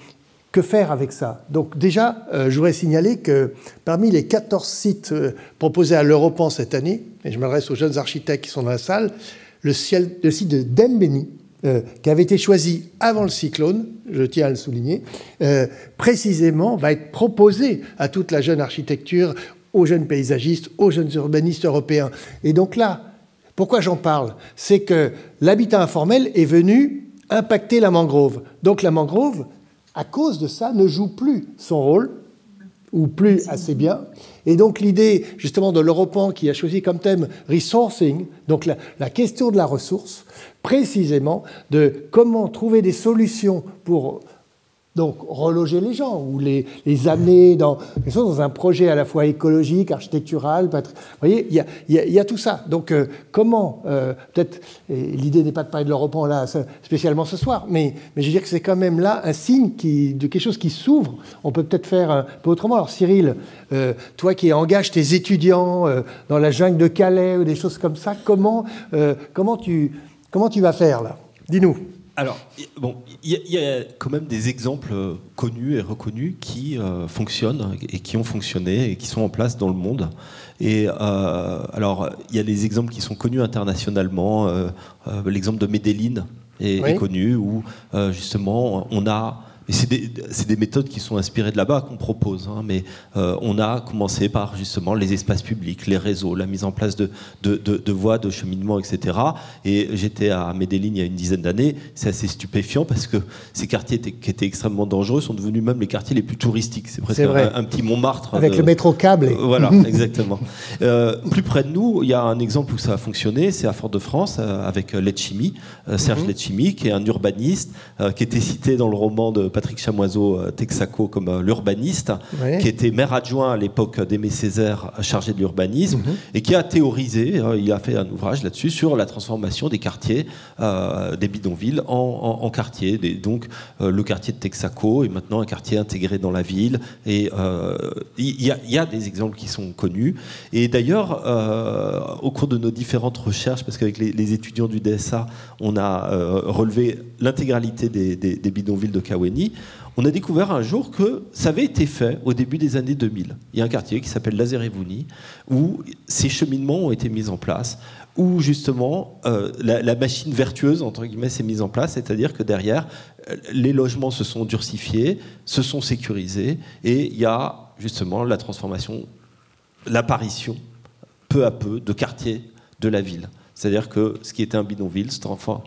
que faire avec ça? Donc déjà, je voudrais signaler que parmi les 14 sites proposés à l'Europan cette année, et je m'adresse aux jeunes architectes qui sont dans la salle, le site de Dembéni, qui avait été choisi avant le cyclone, je tiens à le souligner, précisément va être proposé à toute la jeune architecture, aux jeunes paysagistes, aux jeunes urbanistes européens. Et donc là, pourquoi j'en parle? C'est que l'habitat informel est venu impacter la mangrove. Donc la mangrove, à cause de ça, ne joue plus son rôle, ou plus assez bien. Et donc l'idée, justement, de l'Europan qui a choisi comme thème « resourcing », donc la question de la ressource, précisément de comment trouver des solutions pour donc reloger les gens ou les amener dans un projet à la fois écologique, architectural, vous voyez, il y a tout ça. Donc comment, peut-être, l'idée n'est pas de parler de l'Europan là spécialement ce soir, mais je veux dire que c'est quand même là un signe de quelque chose qui s'ouvre. On peut peut-être faire un peu autrement. Alors Cyril, toi qui engages tes étudiants dans la jungle de Calais ou des choses comme ça, comment tu vas faire là? Dis-nous. Alors, bon, il y a quand même des exemples connus et reconnus qui fonctionnent et qui ont fonctionné et qui sont en place dans le monde. Et alors, il y a des exemples qui sont connus internationalement. L'exemple de Medellín est connu, où justement, on a... Et c'est des méthodes qui sont inspirées de là-bas qu'on propose, hein, mais on a commencé par justement les espaces publics, les réseaux, la mise en place de voies de cheminement, etc. Et j'étais à Medellín il y a une dizaine d'années. C'est assez stupéfiant parce que ces quartiers qui étaient extrêmement dangereux sont devenus même les quartiers les plus touristiques. C'est presque un petit Montmartre. Avec le métro câblé. Voilà, exactement. Plus près de nous, il y a un exemple où ça a fonctionné, c'est à Fort-de-France avec Letchimy, Serge Letchimy, qui est un urbaniste qui était cité dans le roman de Patrick Chamoiseau, Texaco, comme l'urbaniste, qui était maire adjoint à l'époque d'Aimé Césaire, chargé de l'urbanisme, et qui a théorisé, il a fait un ouvrage là-dessus, sur la transformation des quartiers, des bidonvilles, en quartiers. Donc le quartier de Texaco est maintenant un quartier intégré dans la ville, et il y a des exemples qui sont connus. Et d'ailleurs, au cours de nos différentes recherches, parce qu'avec les étudiants du DSA, on a relevé l'intégralité des bidonvilles de Kawéni, on a découvert un jour que ça avait été fait au début des années 2000. Il y a un quartier qui s'appelle Lazerevouni, où ces cheminements ont été mis en place, où justement la machine vertueuse, entre guillemets, s'est mise en place, c'est-à-dire que derrière, les logements se sont durcifiés, se sont sécurisés, et il y a justement la transformation, l'apparition, peu à peu, de quartiers de la ville. C'est-à-dire que ce qui était un bidonville se transforme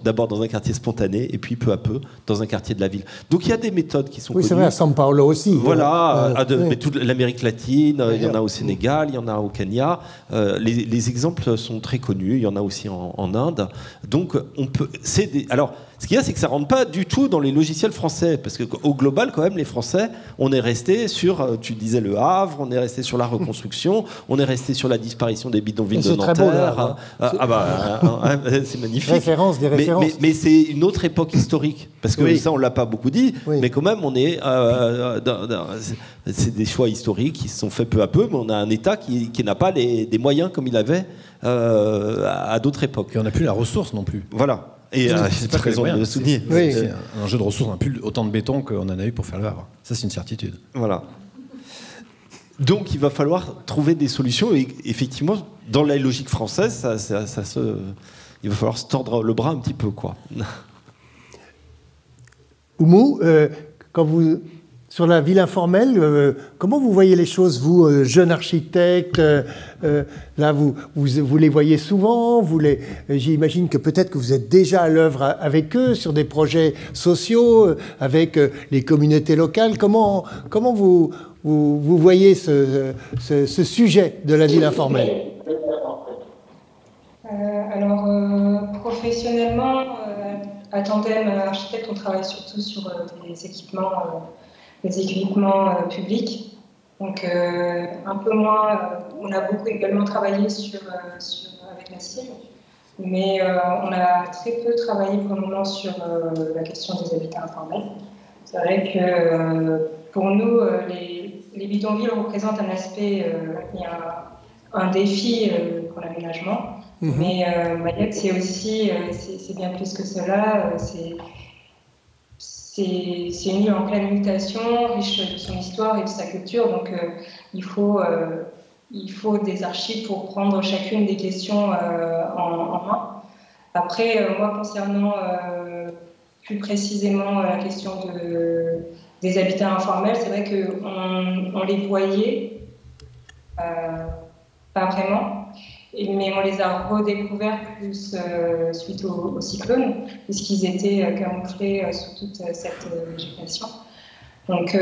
d'abord dans un quartier spontané et puis peu à peu dans un quartier de la ville. Donc il y a des méthodes qui sont connues. Oui, c'est vrai, à São Paulo aussi. Voilà, mais toute l'Amérique latine, il y en a au Sénégal, il y en a au Kenya. Les exemples sont très connus, il y en a aussi en Inde. Donc on peut... Alors, ce qu'il y a, c'est que ça ne rentre pas du tout dans les logiciels français, parce qu'au global, quand même, les Français, on est resté sur, tu disais, le Havre, on est resté sur la reconstruction, on est resté sur la disparition des bidonvilles de Nanterre. C'est magnifique. Des références. Mais c'est une autre époque historique, parce que ça, on ne l'a pas beaucoup dit, mais quand même, on est... c'est des choix historiques qui se sont faits peu à peu, mais on a un État qui n'a pas des moyens comme il avait à d'autres époques. Et on n'a plus la ressource non plus. Voilà. Et c'est pas raison de le souligner. C'est un jeu de ressources, on n'a plus autant de béton qu'on en a eu pour faire le Havre. Ça, c'est une certitude. Voilà. Donc, il va falloir trouver des solutions. Et effectivement, dans la logique française, il va falloir se tordre le bras un petit peu, quoi. Oumou, quand vous... Sur la ville informelle, comment vous voyez les choses, vous, jeune architecte là, vous les voyez souvent, j'imagine que peut-être que vous êtes déjà à l'œuvre avec eux sur des projets sociaux, avec les communautés locales. Comment vous voyez ce sujet de la ville informelle ? Professionnellement, à Tandem Architecte, on travaille surtout sur des équipements publics. Donc, un peu moins, on a beaucoup également travaillé avec la CIM, mais on a très peu travaillé pour le moment sur la question des habitats informels. C'est vrai que pour nous, les bidonvilles représentent un aspect et un défi pour l'aménagement. Mais Mayotte, c'est aussi, c'est bien plus que cela. C'est une île en pleine mutation, riche de son histoire et de sa culture. Donc, il faut des archives pour prendre chacune des questions en main. Après, moi, concernant plus précisément la question des habitats informels, c'est vrai qu'on les voyait, pas vraiment. Mais on les a redécouverts plus suite au cyclone, puisqu'ils étaient camouflés sous toute cette végétation. Donc,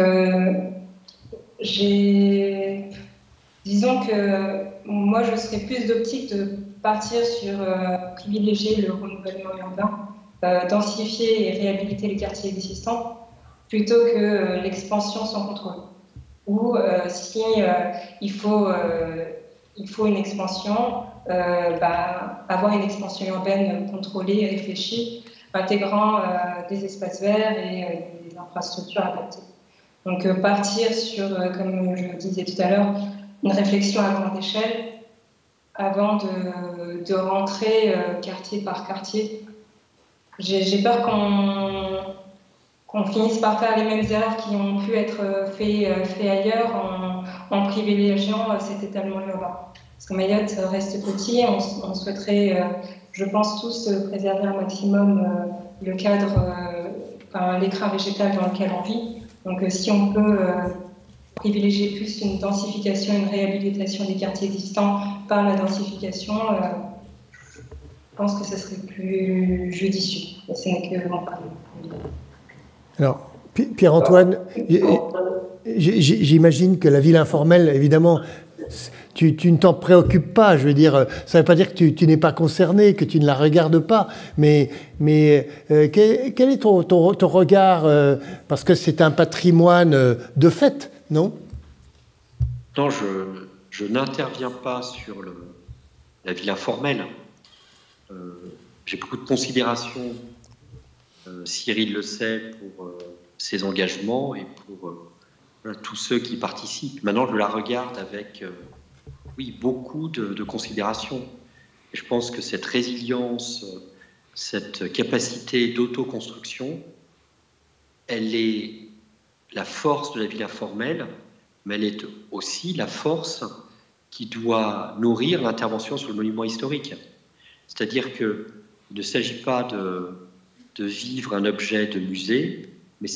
disons que moi, je serais plus d'optique de partir sur privilégier le renouvellement urbain, densifier et réhabiliter les quartiers existants, plutôt que l'expansion sans contrôle. Ou si il faut une expansion, avoir une expansion urbaine contrôlée et réfléchie, intégrant des espaces verts et des infrastructures adaptées. Donc partir sur, comme je le disais tout à l'heure, une réflexion à grande échelle avant de rentrer quartier par quartier. J'ai peur qu'on finisse par faire les mêmes erreurs qui ont pu être faites ailleurs en privilégiant cet étalement urbain. Parce que Mayotte reste petit, on souhaiterait, je pense tous, préserver un maximum le cadre, l'écrin végétal dans lequel on vit. Donc si on peut privilégier plus une densification, une réhabilitation des quartiers existants par la densification, je pense que ce serait plus judicieux. Ce n'est que mon parler. Alors, Pierre-Antoine, j'imagine que la ville informelle, évidemment, tu ne t'en préoccupes pas. Je veux dire, ça ne veut pas dire que tu n'es pas concerné, que tu ne la regardes pas. Mais quel est ton regard parce que c'est un patrimoine de fait, non? Non, je n'interviens pas sur la ville informelle. J'ai beaucoup de considération. Cyril le sait pour ses engagements et pour tous ceux qui participent. Maintenant, je la regarde avec beaucoup de considération. Et je pense que cette résilience, cette capacité d'autoconstruction, elle est la force de la ville informelle, mais elle est aussi la force qui doit nourrir l'intervention sur le monument historique. C'est-à-dire qu'il ne s'agit pas de vivre un objet de musée, mais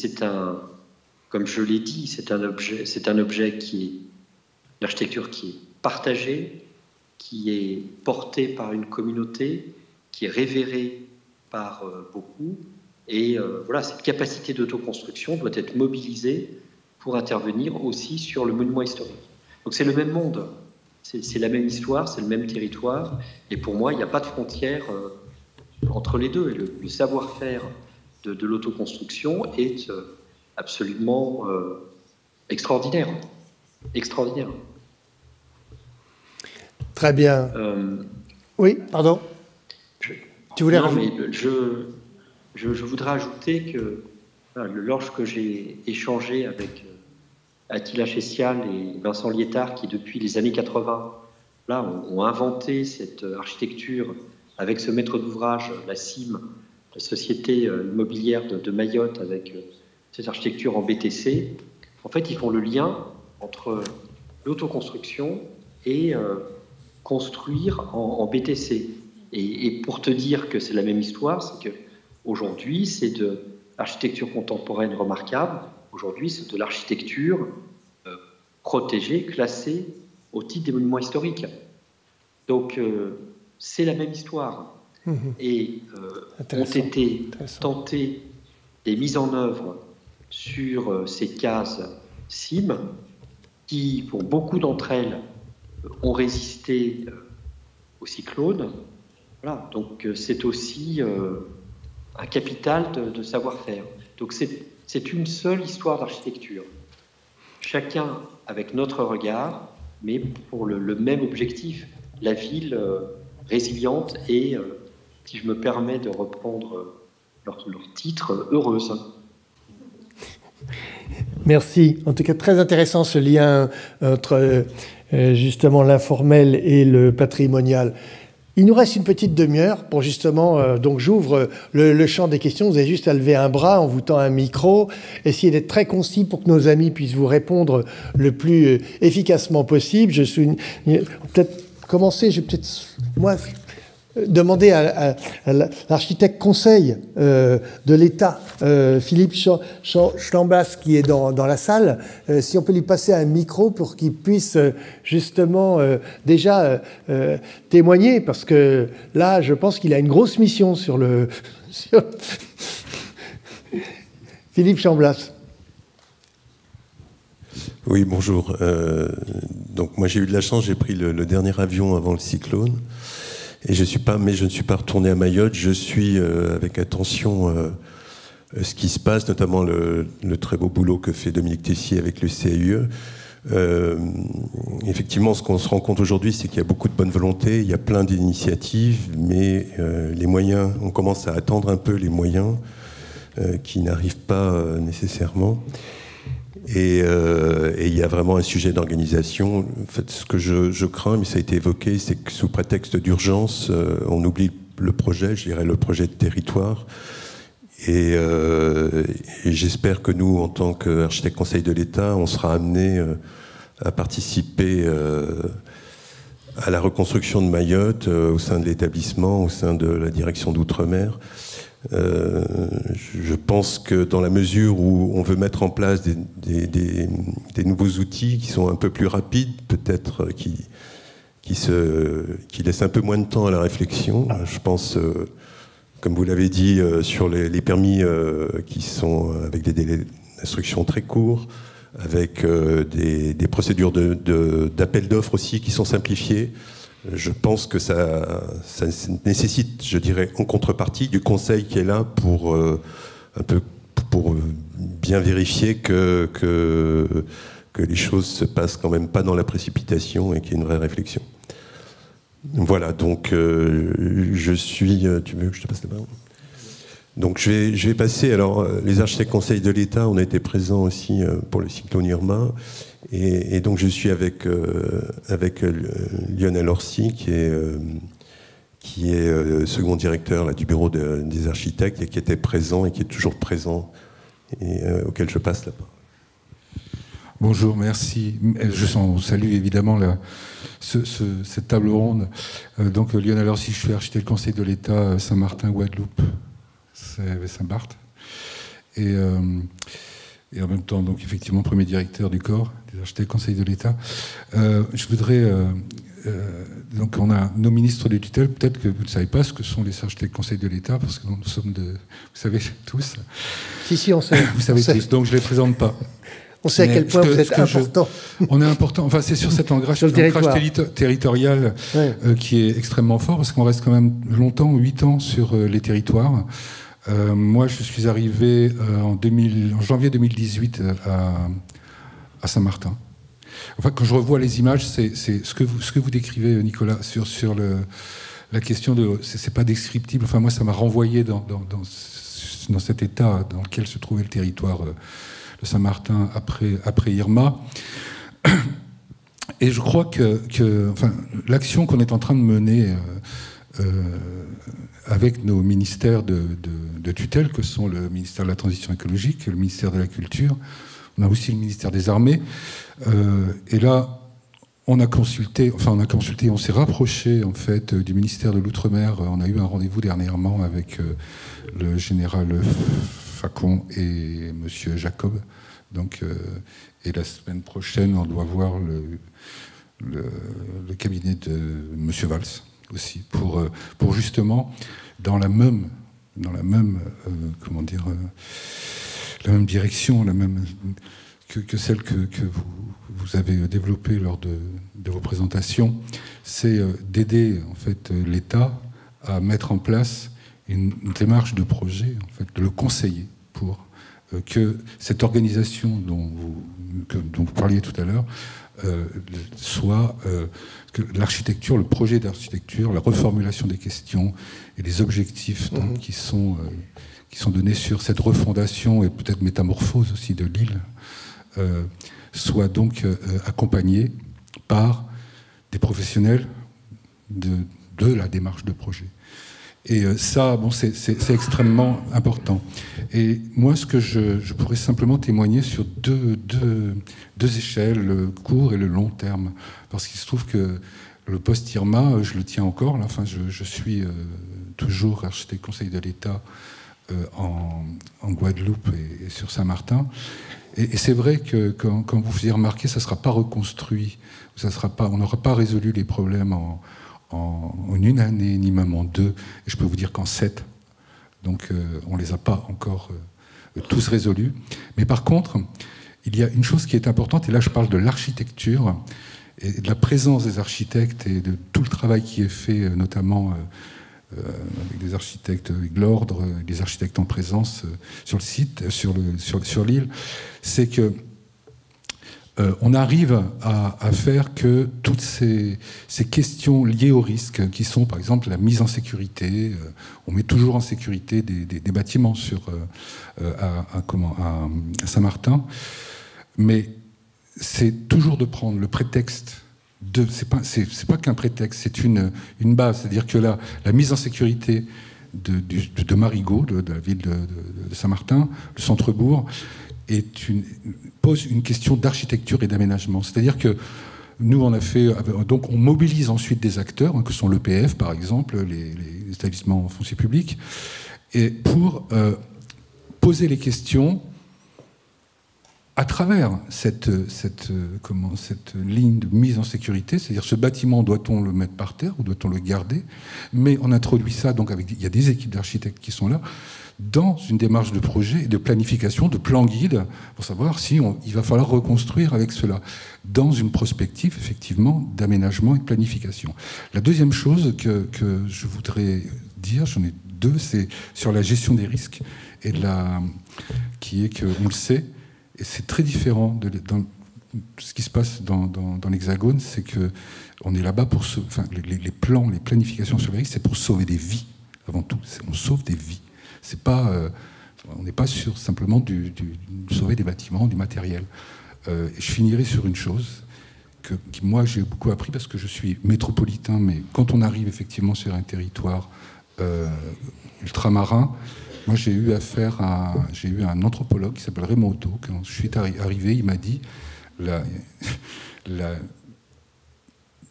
comme je l'ai dit, c'est un objet qui est l'architecture qui est partagée, qui est portée par une communauté, qui est révérée par beaucoup. Et cette capacité d'autoconstruction doit être mobilisée pour intervenir aussi sur le monument historique. Donc c'est le même monde, c'est la même histoire, c'est le même territoire. Et pour moi, il n'y a pas de frontière entre les deux. Et le savoir-faire de l'autoconstruction est absolument extraordinaire. Extraordinaire. Très bien. Oui, pardon. Tu voulais non, mais je voudrais ajouter que lorsque j'ai échangé avec Attila Chessial et Vincent Liétard, qui depuis les années 80 ont inventé cette architecture avec ce maître d'ouvrage, la CIM, la société immobilière de Mayotte, avec cette architecture en BTC, en fait, ils font le lien entre l'autoconstruction et construire en BTC. Et pour te dire que c'est la même histoire, c'est qu'aujourd'hui, c'est de l'architecture contemporaine remarquable. Aujourd'hui, c'est de l'architecture protégée, classée au titre des monuments historiques. Donc, c'est la même histoire. Et ont été tentées des mises en œuvre sur ces cases CIM qui, pour beaucoup d'entre elles, ont résisté au cyclone, Voilà, donc c'est aussi un capital de savoir-faire. Donc c'est une seule histoire d'architecture. Chacun avec notre regard, mais pour le même objectif, la ville résiliente et, si je me permets de reprendre leur titre, heureuse. Merci. En tout cas, très intéressant ce lien entre justement l'informel et le patrimonial. Il nous reste une petite demi-heure pour justement, donc j'ouvre le champ des questions. Vous avez juste à lever un bras, on vous tend un micro. Essayez d'être très concis pour que nos amis puissent vous répondre le plus efficacement possible. Je suis peut-être commencer, je vais peut-être moi demander à l'architecte conseil de l'État, Philippe Chamblas, qui est dans la salle, si on peut lui passer un micro pour qu'il puisse justement déjà témoigner, parce que là, je pense qu'il a une grosse mission sur le... Philippe Chamblas. Oui, bonjour. Donc moi j'ai eu de la chance, j'ai pris le dernier avion avant le cyclone. Et je ne suis pas retourné à Mayotte. Je suis avec attention ce qui se passe, notamment le très beau boulot que fait Dominique Tessier avec le CAUE. Effectivement, ce qu'on se rend compte aujourd'hui, c'est qu'il y a beaucoup de bonne volonté, il y a plein d'initiatives, mais les moyens, on commence à attendre un peu les moyens qui n'arrivent pas nécessairement. Et il y a vraiment un sujet d'organisation. En fait, ce que je crains, mais ça a été évoqué, c'est que sous prétexte d'urgence, on oublie le projet, je dirais le projet de territoire. Et j'espère que nous, en tant qu'architecte conseil de l'État, on sera amenés à participer à la reconstruction de Mayotte au sein de l'établissement, au sein de la direction d'Outre-mer. Je pense que dans la mesure où on veut mettre en place des nouveaux outils qui sont un peu plus rapides, peut-être qui laissent un peu moins de temps à la réflexion, je pense, comme vous l'avez dit, sur les permis qui sont avec des délais d'instruction très courts, avec des procédures d'appel d'offres aussi qui sont simplifiées. Je pense que ça nécessite, je dirais, en contrepartie, du conseil qui est là pour bien vérifier que les choses se passent quand même pas dans la précipitation et qu'il y ait une vraie réflexion. Voilà, donc je suis... Tu veux que je te passe la parole ? Donc je vais passer... Alors, les architectes conseils de l'État, on a été présents aussi pour le cyclone Irma. Et donc je suis avec Lionel Orsi, qui est second directeur là, du bureau des architectes, et qui était présent et qui est toujours présent, et auquel je passe la parole. Bonjour, merci. Je salue évidemment cette table ronde. Donc Lionel Orsi, je suis architecte conseil de l'État Saint-Martin, Guadeloupe, Saint-Barth. Et en même temps, donc effectivement, premier directeur du corps des architectes conseils de l'État. Je voudrais... donc on a nos ministres de tutelle, peut-être que vous ne savez pas ce que sont les architectes conseils de l'État, parce que nous sommes vous savez tous. Si, on sait. Vous savez tous, donc je ne les présente pas. On sait à quel point vous êtes important. On est important, enfin c'est sur cet ancrage territorial qui est extrêmement fort, parce qu'on reste quand même longtemps, 8 ans sur les territoires. Moi, je suis arrivé en janvier 2018 à Saint-Martin. Enfin, quand je revois les images, c'est ce que vous décrivez, Nicolas, sur la question de... C'est pas descriptible. Enfin, moi, ça m'a renvoyé dans cet état dans lequel se trouvait le territoire de Saint-Martin après Irma. Et je crois que enfin, l'action qu'on est en train de mener... avec nos ministères de tutelle, que sont le ministère de la Transition écologique, le ministère de la Culture, on a aussi le ministère des Armées. Et là, on s'est rapproché en fait du ministère de l'Outre-mer. On a eu un rendez-vous dernièrement avec le général Facon et monsieur Jacob. Donc, et la semaine prochaine, on doit voir le cabinet de monsieur Valls aussi, pour justement, dans la même la même direction, que celle que vous avez développée lors de vos présentations, c'est d'aider en fait l'État à mettre en place une démarche de projet, en fait, de le conseiller pour que cette organisation dont vous parliez tout à l'heure soit que l'architecture, le projet d'architecture, la reformulation des questions et les objectifs donc, qui sont donnés sur cette refondation et peut-être métamorphose aussi de l'île soient donc accompagnés par des professionnels de la démarche de projet. Et ça, bon, c'est extrêmement important. Et moi, ce que je pourrais simplement témoigner sur deux échelles, le court et le long terme. Parce qu'il se trouve que le post-Irma, je le tiens encore. Là, enfin, je suis toujours architecte conseil de l'État en Guadeloupe et sur Saint-Martin. Et c'est vrai que quand vous faisiez remarquer, ça ne sera pas reconstruit. On n'aura pas résolu les problèmes en une année, ni même en 2, et je peux vous dire qu'en 7. Donc on ne les a pas encore tous résolus. Mais par contre, il y a une chose qui est importante, et là je parle de l'architecture, et de la présence des architectes, et de tout le travail qui est fait, notamment avec des architectes, avec l'ordre, des architectes en présence sur le site, sur l'île, c'est que on arrive à faire que toutes ces questions liées au risque, qui sont par exemple la mise en sécurité, on met toujours en sécurité des bâtiments à Saint-Martin, mais c'est toujours de prendre le prétexte c'est pas qu'un prétexte, c'est une base, c'est-à-dire que la mise en sécurité de Marigot, de la ville de Saint-Martin, le centre-bourg, pose une question d'architecture et d'aménagement. C'est-à-dire que nous, on mobilise ensuite des acteurs, que sont l'EPF par exemple, les établissements fonciers publics, et pour poser les questions à travers cette ligne de mise en sécurité, c'est-à-dire ce bâtiment, doit-on le mettre par terre ou doit-on le garder? Mais on introduit ça, donc il y a des équipes d'architectes qui sont là, dans une démarche de projet et de planification, de plan guide, pour savoir si il va falloir reconstruire avec cela, dans une prospective, effectivement, d'aménagement et de planification. La deuxième chose que je voudrais dire, j'en ai deux, c'est sur la gestion des risques, et qui est qu'on le sait, et c'est très différent de ce qui se passe dans l'Hexagone, c'est qu'on est là-bas pour... les plans, les planifications sur les risques, c'est pour sauver des vies, avant tout. On sauve des vies. C'est pas, on n'est pas sur simplement de sauver des bâtiments, du matériel. Je finirai sur une chose qui moi, j'ai beaucoup appris parce que je suis métropolitain, mais quand on arrive effectivement sur un territoire ultramarin, moi, j'ai eu un anthropologue qui s'appelle Raymond Otto. Quand je suis arrivé, il m'a dit la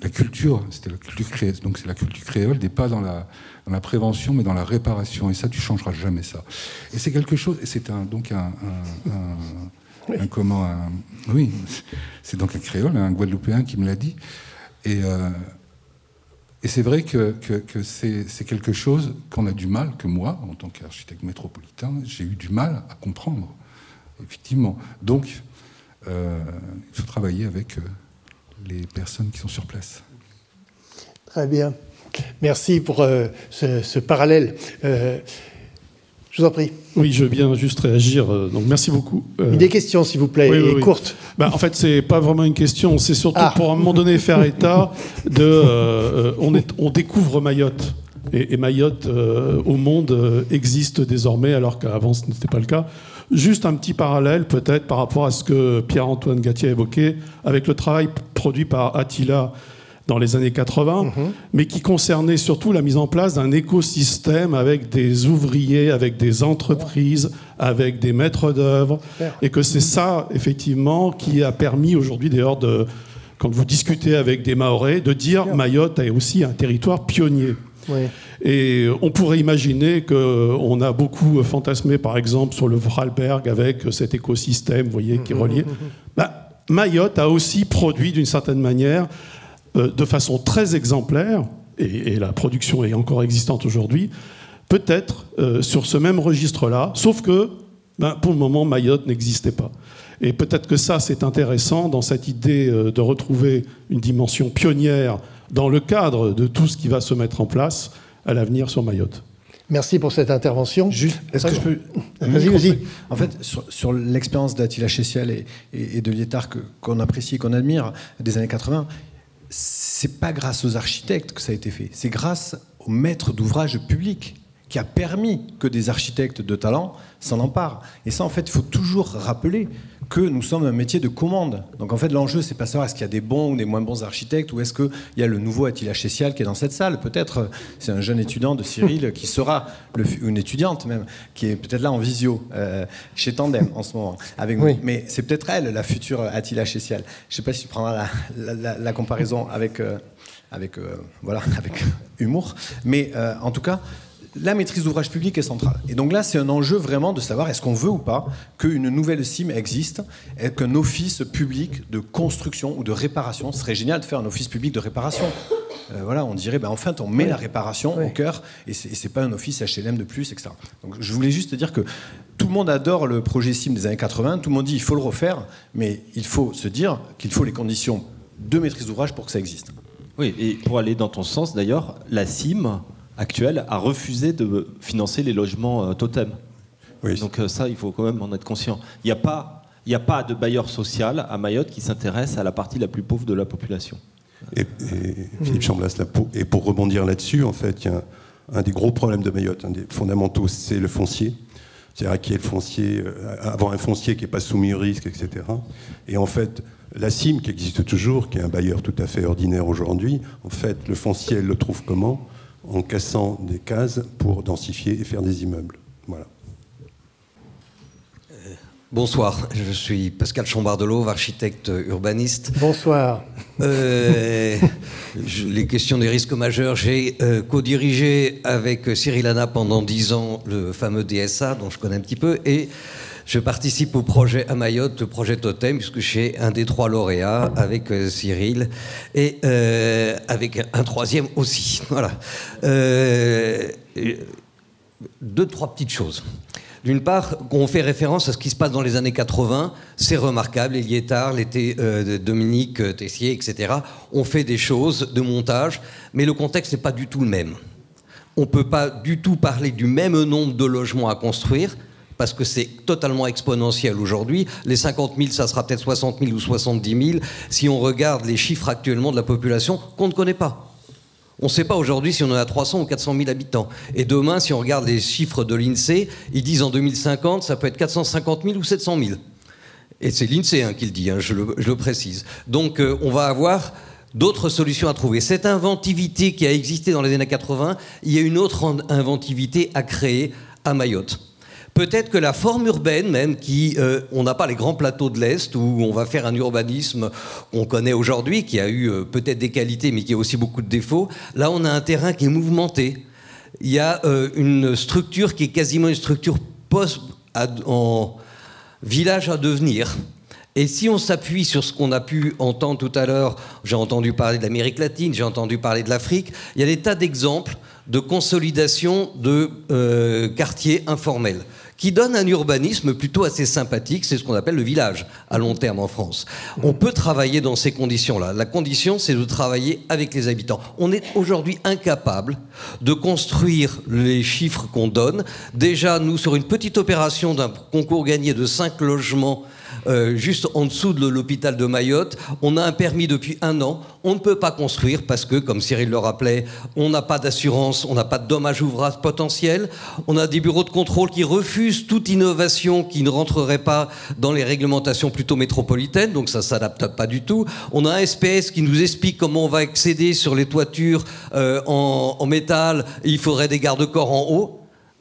culture, c'était la culture créole, donc c'est la culture créole, n'est pas dans la prévention, mais dans la réparation. Et ça, tu changeras jamais ça. Et c'est quelque chose. Et c'est oui, c'est donc un créole, un Guadeloupéen qui me l'a dit. Et c'est vrai que c'est quelque chose qu'on a du mal, que moi, en tant qu'architecte métropolitain, j'ai eu du mal à comprendre, effectivement. Donc, il faut travailler avec les personnes qui sont sur place. Très bien. Merci pour ce parallèle. Je vous en prie. Oui, je veux bien juste réagir. Donc, merci beaucoup. Des questions, s'il vous plaît, oui. courtes. En fait, c'est pas vraiment une question. C'est surtout pour, à un moment donné, faire état de... on découvre Mayotte. Et Mayotte, au monde, existe désormais, alors qu'avant, ce n'était pas le cas. Juste un petit parallèle, peut-être, par rapport à ce que Pierre-Antoine Gattier a évoqué, avec le travail produit par Attila dans les années 80, mais qui concernait surtout la mise en place d'un écosystème avec des ouvriers, avec des entreprises, avec des maîtres d'œuvre, et que c'est ça, effectivement, qui a permis aujourd'hui, d'ailleurs, quand vous discutez avec des Mahorais, de dire Mayotte est aussi un territoire pionnier. Oui. Et on pourrait imaginer qu'on a beaucoup fantasmé, par exemple, sur le Vorarlberg avec cet écosystème, vous voyez, qui est relié. Mayotte a aussi produit, d'une certaine manière, de façon très exemplaire, et la production est encore existante aujourd'hui, peut-être sur ce même registre-là, sauf que, pour le moment, Mayotte n'existait pas. Et peut-être que ça, c'est intéressant dans cette idée de retrouver une dimension pionnière dans le cadre de tout ce qui va se mettre en place, à l'avenir sur Mayotte. Merci pour cette intervention. Est-ce que je peux... Vas-y. En fait, sur l'expérience d'Attila Chessial et de Liétard qu'on apprécie et qu'on admire des années 80, c'est pas grâce aux architectes que ça a été fait, c'est grâce aux maîtres d'ouvrage publics qui a permis que des architectes de talent s'en emparent. Et ça, en fait, il faut toujours rappeler que nous sommes un métier de commande. Donc en fait, l'enjeu, c'est pas savoir est-ce qu'il y a des bons ou des moins bons architectes, ou est-ce qu'il y a le nouveau Attila Chessial qui est dans cette salle. Peut-être c'est un jeune étudiant de Cyril qui sera, une étudiante même, qui est peut-être là en visio, chez Tandem en ce moment, avec nous. Mais c'est peut-être elle, la future Attila Chessial. Je sais pas si tu prendras la comparaison avec humour. Mais en tout cas, la maîtrise d'ouvrage public est centrale. Et donc là, c'est un enjeu vraiment de savoir est-ce qu'on veut ou pas qu'une nouvelle CIM existe, et qu'un office public de construction ou de réparation, ce serait génial de faire un office public de réparation. Voilà, on dirait, enfin, on met la réparation au cœur, et c'est pas un office HLM de plus, etc. Donc je voulais juste dire que tout le monde adore le projet CIM des années 80, tout le monde dit il faut le refaire, mais il faut se dire qu'il faut les conditions de maîtrise d'ouvrage pour que ça existe. Oui, et pour aller dans ton sens d'ailleurs, la CIM actuelle a refusé de financer les logements totems. Oui. Donc ça, il faut quand même en être conscient. Il n'y a pas de bailleur social à Mayotte qui s'intéresse à la partie la plus pauvre de la population. Et Philippe Chamblas, et pour rebondir là-dessus, en fait, il y a un des gros problèmes de Mayotte, un des fondamentaux, c'est le foncier. C'est-à-dire qu'il y a le foncier, avoir un foncier qui n'est pas soumis au risque, etc. Et en fait, la CIM, qui existe toujours, qui est un bailleur tout à fait ordinaire aujourd'hui, en fait, le foncier, elle le trouve comment ? En cassant des cases pour densifier et faire des immeubles. Voilà. Bonsoir, je suis Pascal Chambard-Delauve, architecte urbaniste. Bonsoir. Les questions des risques majeurs, j'ai co-dirigé avec Cyril Hanna pendant 10 ans le fameux DSA, dont je connais un petit peu, et je participe au projet à Mayotte, le projet Totem, puisque je suis un des 3 lauréats avec Cyril et avec un 3e aussi. Voilà. 2-3 petites choses. D'une part, on fait référence à ce qui se passe dans les années 80, c'est remarquable, les Liétard, Dominique Tessier, etc. ont fait des choses de montage, mais le contexte n'est pas du tout le même. On ne peut pas du tout parler du même nombre de logements à construire, parce que c'est totalement exponentiel aujourd'hui. Les 50 000, ça sera peut-être 60 000 ou 70 000, si on regarde les chiffres actuellement de la population qu'on ne connaît pas. On ne sait pas aujourd'hui si on en a 300 ou 400 000 habitants. Et demain, si on regarde les chiffres de l'INSEE, ils disent en 2050, ça peut être 450 000 ou 700 000. Et c'est l'INSEE qui le dit, je le précise. Donc on va avoir d'autres solutions à trouver. Cette inventivité qui a existé dans les années 80, il y a une autre inventivité à créer à Mayotte. Peut-être que la forme urbaine même, on n'a pas les grands plateaux de l'Est où on va faire un urbanisme qu'on connaît aujourd'hui, qui a eu peut-être des qualités mais qui a aussi beaucoup de défauts. Là, on a un terrain qui est mouvementé. Il y a une structure qui est quasiment une structure en village à devenir. Et si on s'appuie sur ce qu'on a pu entendre tout à l'heure, j'ai entendu parler de l'Amérique latine, j'ai entendu parler de l'Afrique, il y a des tas d'exemples de consolidation de quartiers informels qui donne un urbanisme plutôt assez sympathique, c'est ce qu'on appelle le village à long terme en France. On peut travailler dans ces conditions-là. La condition, c'est de travailler avec les habitants. On est aujourd'hui incapable de construire les chiffres qu'on donne. Déjà, nous, sur une petite opération d'un concours gagné de 5 logements, juste en dessous de l'hôpital de Mayotte, on a un permis depuis 1 an. On ne peut pas construire parce que, comme Cyril le rappelait, on n'a pas d'assurance, on n'a pas de dommages ouvrages potentiels, on a des bureaux de contrôle qui refusent toute innovation qui ne rentrerait pas dans les réglementations plutôt métropolitaines, donc ça ne s'adapte pas du tout. On a un SPS qui nous explique comment on va accéder sur les toitures en métal, et il faudrait des garde-corps en haut.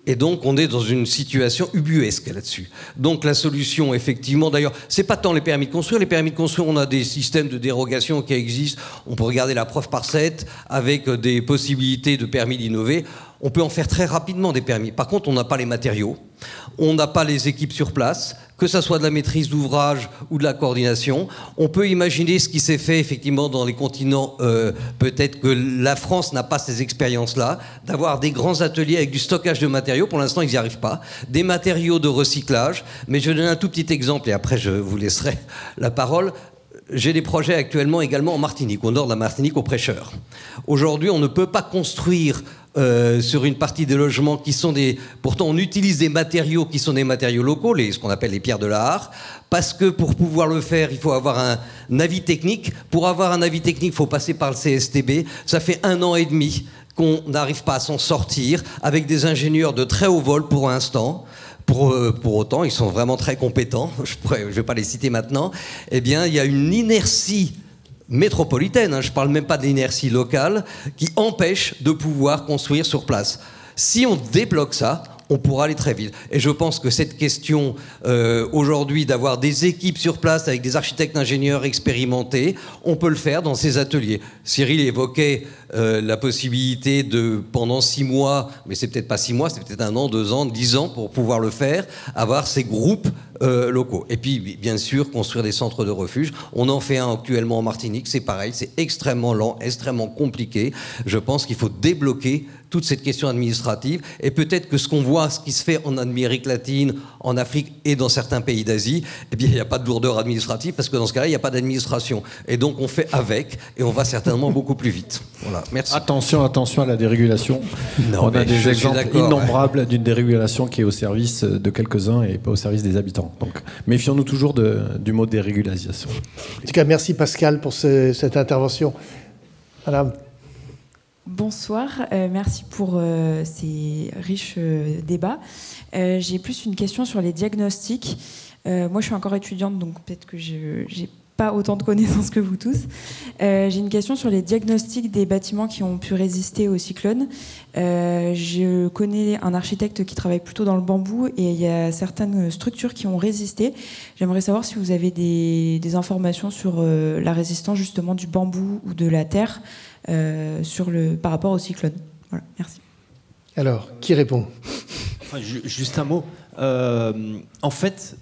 Et donc, on est dans une situation ubuesque là-dessus. Donc, la solution, effectivement, d'ailleurs, c'est pas tant les permis de construire. Les permis de construire, on a des systèmes de dérogation qui existent. On peut regarder la preuve par 7 avec des possibilités de permis d'innover. On peut en faire très rapidement des permis. Par contre, on n'a pas les matériaux. On n'a pas les équipes sur place, que ça soit de la maîtrise d'ouvrage ou de la coordination. On peut imaginer ce qui s'est fait effectivement dans les continents. Peut-être que la France n'a pas ces expériences-là, d'avoir des grands ateliers avec du stockage de matériaux. Pour l'instant, ils n'y arrivent pas. Des matériaux de recyclage. Mais je donne un tout petit exemple et après, je vous laisserai la parole. J'ai des projets actuellement également en Martinique, au nord de la Martinique, au Prêcheur. Aujourd'hui, on ne peut pas construire sur une partie des logements qui sont des... Pourtant, on utilise des matériaux qui sont des matériaux locaux, ce qu'on appelle les pierres de l'art, parce que pour pouvoir le faire, il faut avoir un avis technique. Pour avoir un avis technique, il faut passer par le CSTB. Ça fait 1 an et demi qu'on n'arrive pas à s'en sortir, avec des ingénieurs de très haut vol pour l'instant. Pour autant, ils sont vraiment très compétents, je ne vais pas les citer maintenant. Eh bien, il y a une inertie métropolitaine, je ne parle même pas d'inertie locale, qui empêche de pouvoir construire sur place. Si on débloque ça, on pourra aller très vite. Et je pense que cette question, aujourd'hui, d'avoir des équipes sur place avec des architectes ingénieurs expérimentés, on peut le faire dans ces ateliers. Cyril évoquait la possibilité de, pendant 6 mois, mais c'est peut-être pas 6 mois, c'est peut-être 1 an, 2 ans, 10 ans pour pouvoir le faire, avoir ces groupes locaux. Et puis, bien sûr, construire des centres de refuge. On en fait un actuellement en Martinique, c'est pareil, c'est extrêmement lent, extrêmement compliqué. Je pense qu'il faut débloquer toute cette question administrative, et peut-être que ce qu'on voit, ce qui se fait en Amérique latine, en Afrique et dans certains pays d'Asie, eh bien, il n'y a pas de lourdeur administrative, parce que dans ce cas-là, il n'y a pas d'administration. Et donc, on fait avec, et on va certainement beaucoup plus vite. Voilà, merci. Attention à la dérégulation. Non, on a des exemples innombrables d'une dérégulation qui est au service de quelques-uns et pas au service des habitants. Donc, méfions-nous toujours du mot dérégulation. En tout cas, merci Pascal pour cette intervention. Madame. Bonsoir, merci pour ces riches débats. J'ai plus une question sur les diagnostics. Moi, je suis encore étudiante, donc peut-être que j'ai pas autant de connaissances que vous tous. J'ai une question sur les diagnostics des bâtiments qui ont pu résister au cyclone. Je connais un architecte qui travaille plutôt dans le bambou et il y a certaines structures qui ont résisté. J'aimerais savoir si vous avez des informations sur la résistance justement du bambou ou de la terre par rapport au cyclone. Voilà, merci. Alors, qui répond ? Juste un mot. En fait,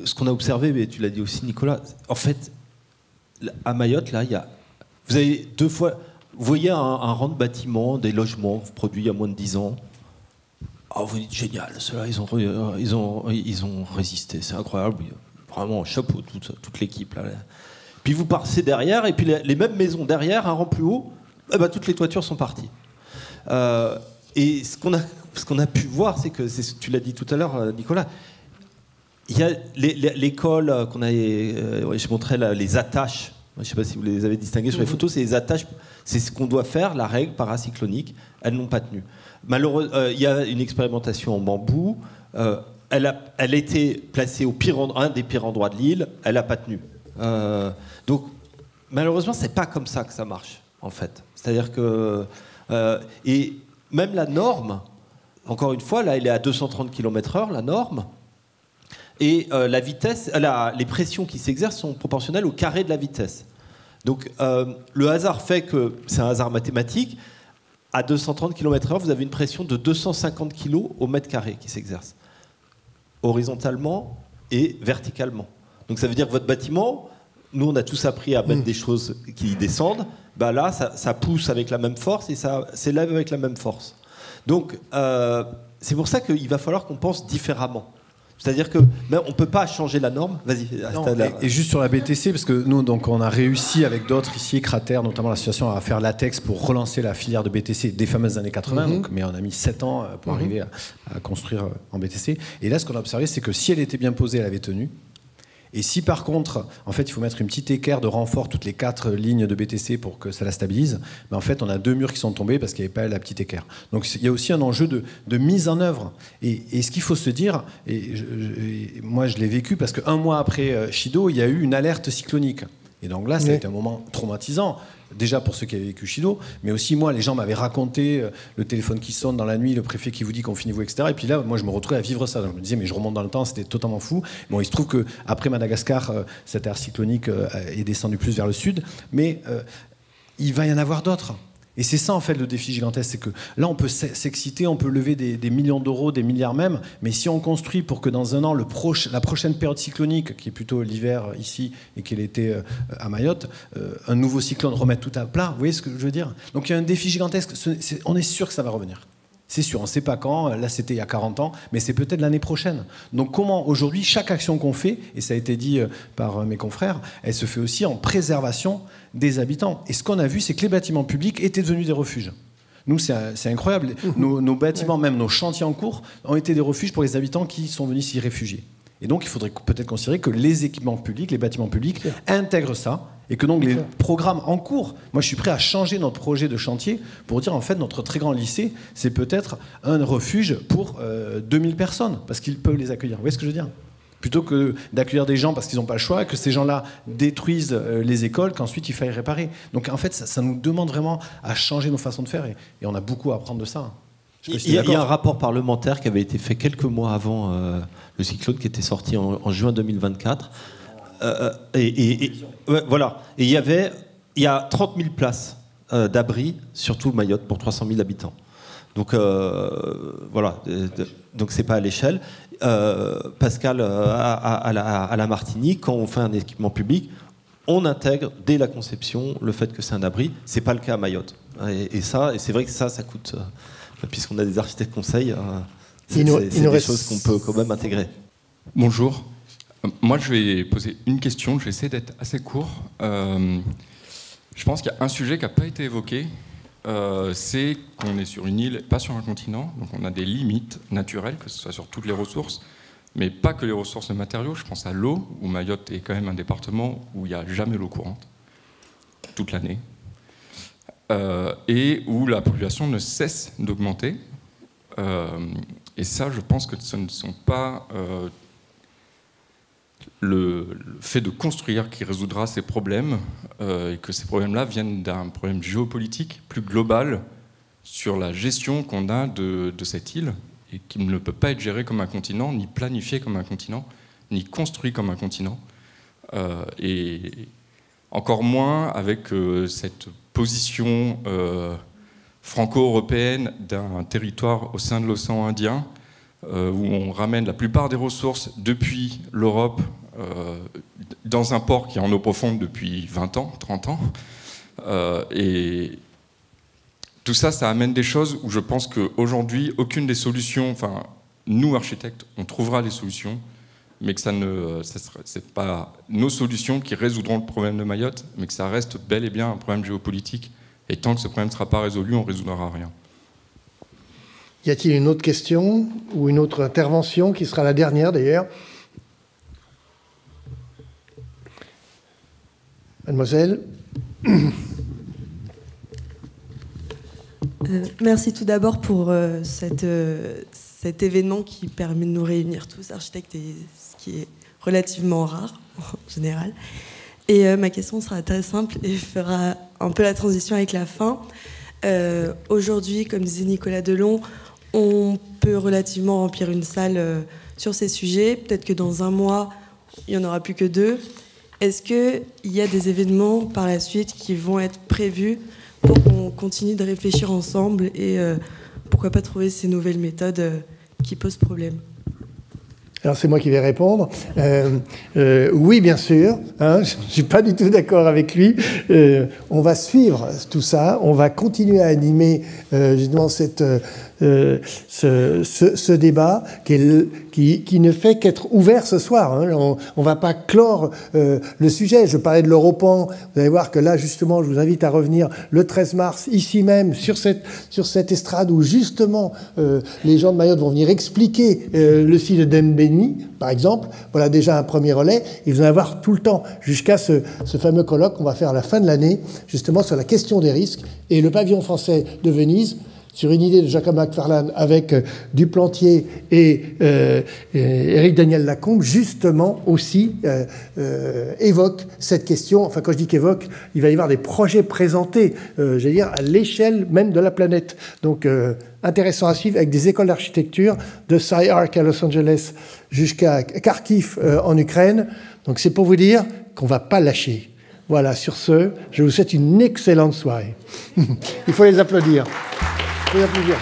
ce qu'on a observé, mais tu l'as dit aussi, Nicolas, en fait, à Mayotte, là, vous avez 2 fois... Vous voyez un rang de bâtiments, des logements produits il y a moins de 10 ans. Oh, vous dites, génial, ceux-là, ils ont résisté, c'est incroyable. Vraiment, chapeau, toute l'équipe, là. Puis vous passez derrière, et puis les mêmes maisons derrière, un rang plus haut, toutes les toitures sont parties. Et ce qu'on a pu voir, c'est que, tu l'as dit tout à l'heure, Nicolas, il y a l'école qu'on a, je montrais là, les attaches. Je ne sais pas si vous les avez distinguées sur les photos. C'est les attaches, c'est ce qu'on doit faire, la règle paracyclonique. Elles n'ont pas tenu. Malheureusement, il y a une expérimentation en bambou. Elle a été placée un des pires endroits de l'île. Elle n'a pas tenu. Donc, malheureusement, c'est pas comme ça que ça marche, en fait. C'est-à-dire que et même la norme, encore une fois, là, elle est à 230 km/h, la norme. Et la vitesse, les pressions qui s'exercent sont proportionnelles au carré de la vitesse. Donc le hasard fait que, c'est un hasard mathématique, à 230 km/h, vous avez une pression de 250 kg au mètre carré qui s'exerce, horizontalement et verticalement. Donc ça veut dire que votre bâtiment, nous on a tous appris à mettre des choses qui descendent, là ça pousse avec la même force et ça s'élève avec la même force. Donc c'est pour ça qu'il va falloir qu'on pense différemment. C'est-à-dire que on ne peut pas changer la norme. Vas-y. Et juste sur la BTC, parce que nous, donc, on a réussi avec d'autres ici, Cratère, notamment l'association, à faire Latex pour relancer la filière de BTC des fameuses années 80. Donc, mais on a mis 7 ans pour arriver à construire en BTC. Et là, ce qu'on a observé, c'est que si elle était bien posée, elle avait tenu. Et si par contre, en fait, il faut mettre une petite équerre de renfort toutes les 4 lignes de BTC pour que ça la stabilise, en fait, on a 2 murs qui sont tombés parce qu'il n'y avait pas la petite équerre. Donc il y a aussi un enjeu de mise en œuvre. Et ce qu'il faut se dire, et moi je l'ai vécu parce qu'un mois après Chido, il y a eu une alerte cyclonique. Et donc là, ça a été un moment traumatisant. Déjà pour ceux qui avaient vécu Chido, mais aussi moi, les gens m'avaient raconté le téléphone qui sonne dans la nuit, le préfet qui vous dit confinez-vous, etc. Et puis là, moi, je me retrouvais à vivre ça. Donc, je me disais, mais je remonte dans le temps, c'était totalement fou. Bon, il se trouve qu'après Madagascar, cette aire cyclonique est descendue plus vers le sud, mais il va y en avoir d'autres. Et c'est ça, en fait, le défi gigantesque, c'est que là, on peut s'exciter, on peut lever des millions d'euros, des milliards même, mais si on construit pour que dans un an, la prochaine période cyclonique, qui est plutôt l'hiver ici et qui était à Mayotte, un nouveau cyclone remette tout à plat, vous voyez ce que je veux dire ? Donc il y a un défi gigantesque, on est sûr que ça va revenir. C'est sûr, on ne sait pas quand, là c'était il y a 40 ans, mais c'est peut-être l'année prochaine. Donc comment aujourd'hui, chaque action qu'on fait, et ça a été dit par mes confrères, elle se fait aussi en préservation des habitants. Et ce qu'on a vu, c'est que les bâtiments publics étaient devenus des refuges. Nous, c'est incroyable. Nos bâtiments, même nos chantiers en cours, ont été des refuges pour les habitants qui sont venus s'y réfugier. Et donc, il faudrait peut-être considérer que les équipements publics, les bâtiments publics, intègrent ça. Et que donc les programmes en cours, moi je suis prêt à changer notre projet de chantier pour dire en fait notre très grand lycée, c'est peut-être un refuge pour 2000 personnes, parce qu'il peut les accueillir. Vous voyez ce que je veux dire ? Plutôt que d'accueillir des gens parce qu'ils n'ont pas le choix, que ces gens-là détruisent les écoles, qu'ensuite il faille réparer. Donc en fait, ça nous demande vraiment à changer nos façons de faire, et on a beaucoup à apprendre de ça. Il y a un rapport parlementaire qui avait été fait quelques mois avant le cyclone, qui était sorti en juin 2024. Voilà. Et il y a 30 000 places d'abri sur tout Mayotte pour 300 000 habitants. Donc voilà. Donc c'est pas à l'échelle. Pascal, à la Martinique, quand on fait un équipement public, on intègre dès la conception le fait que c'est un abri. C'est pas le cas à Mayotte. Et c'est vrai que ça coûte. Puisqu'on a des architectes conseils, c'est des choses qu'on peut quand même intégrer. Bonjour. Moi, je vais poser une question. Je vais essayer d'être assez court. Je pense qu'il y a un sujet qui n'a pas été évoqué. C'est qu'on est sur une île, pas sur un continent. Donc, on a des limites naturelles, que ce soit sur toutes les ressources, mais pas que les ressources de matériaux. Je pense à l'eau, où Mayotte est quand même un département où il n'y a jamais l'eau courante, toute l'année. Et où la population ne cesse d'augmenter. Et ça, je pense que ce ne sont pas le fait de construire qui résoudra ces problèmes, et que ces problèmes-là viennent d'un problème géopolitique plus global sur la gestion qu'on a de cette île, et qui ne peut pas être gérée comme un continent, ni planifiée comme un continent, ni construit comme un continent. Et encore moins avec cette position franco-européenne d'un territoire au sein de l'océan Indien, où on ramène la plupart des ressources depuis l'Europe dans un port qui est en eau profonde depuis 20 ans, 30 ans. Et tout ça, ça amène des choses où je pense qu'aujourd'hui, aucune des solutions, enfin, nous, architectes, on trouvera les solutions, mais que c'est pas nos solutions qui résoudront le problème de Mayotte, mais que ça reste bel et bien un problème géopolitique. Et tant que ce problème ne sera pas résolu, on ne résoudra rien. Y a-t-il une autre question ou une autre intervention qui sera la dernière d'ailleurs? Mademoiselle. Merci tout d'abord pour cet événement qui permet de nous réunir tous, architectes, et ce qui est relativement rare en général. Et ma question sera très simple et fera un peu la transition avec la fin. Aujourd'hui, comme disait Nicolas Delon, on peut relativement remplir une salle sur ces sujets. Peut-être que dans un mois, il n'y en aura plus que 2. Est-ce qu'il y a des événements par la suite qui vont être prévus pour qu'on continue de réfléchir ensemble et pourquoi pas trouver ces nouvelles méthodes qui posent problème? Alors c'est moi qui vais répondre. Oui, bien sûr. Hein, je ne suis pas du tout d'accord avec lui. On va suivre tout ça. On va continuer à animer justement ce débat qui ne fait qu'être ouvert ce soir. Hein. On ne va pas clore le sujet. Je parlais de l'Europan. Vous allez voir que là, justement, je vous invite à revenir le 13 mars, ici même, sur cette estrade où justement les gens de Mayotte vont venir expliquer le site de Dembéni, par exemple. Voilà déjà un premier relais. Et vous allez avoir tout le temps jusqu'à ce fameux colloque qu'on va faire à la fin de l'année, justement sur la question des risques. Et le pavillon français de Venise, sur une idée de Jacob McFarlane avec Duplantier et Éric Daniel Lacombe, justement aussi évoque cette question. Enfin, quand je dis qu'évoque, il va y avoir des projets présentés, j'allais dire, à l'échelle même de la planète. Donc, intéressant à suivre, avec des écoles d'architecture de SciArc à Los Angeles jusqu'à Kharkiv en Ukraine. Donc, c'est pour vous dire qu'on ne va pas lâcher. Voilà, sur ce, je vous souhaite une excellente soirée. Il faut les applaudir. Il faut les applaudir.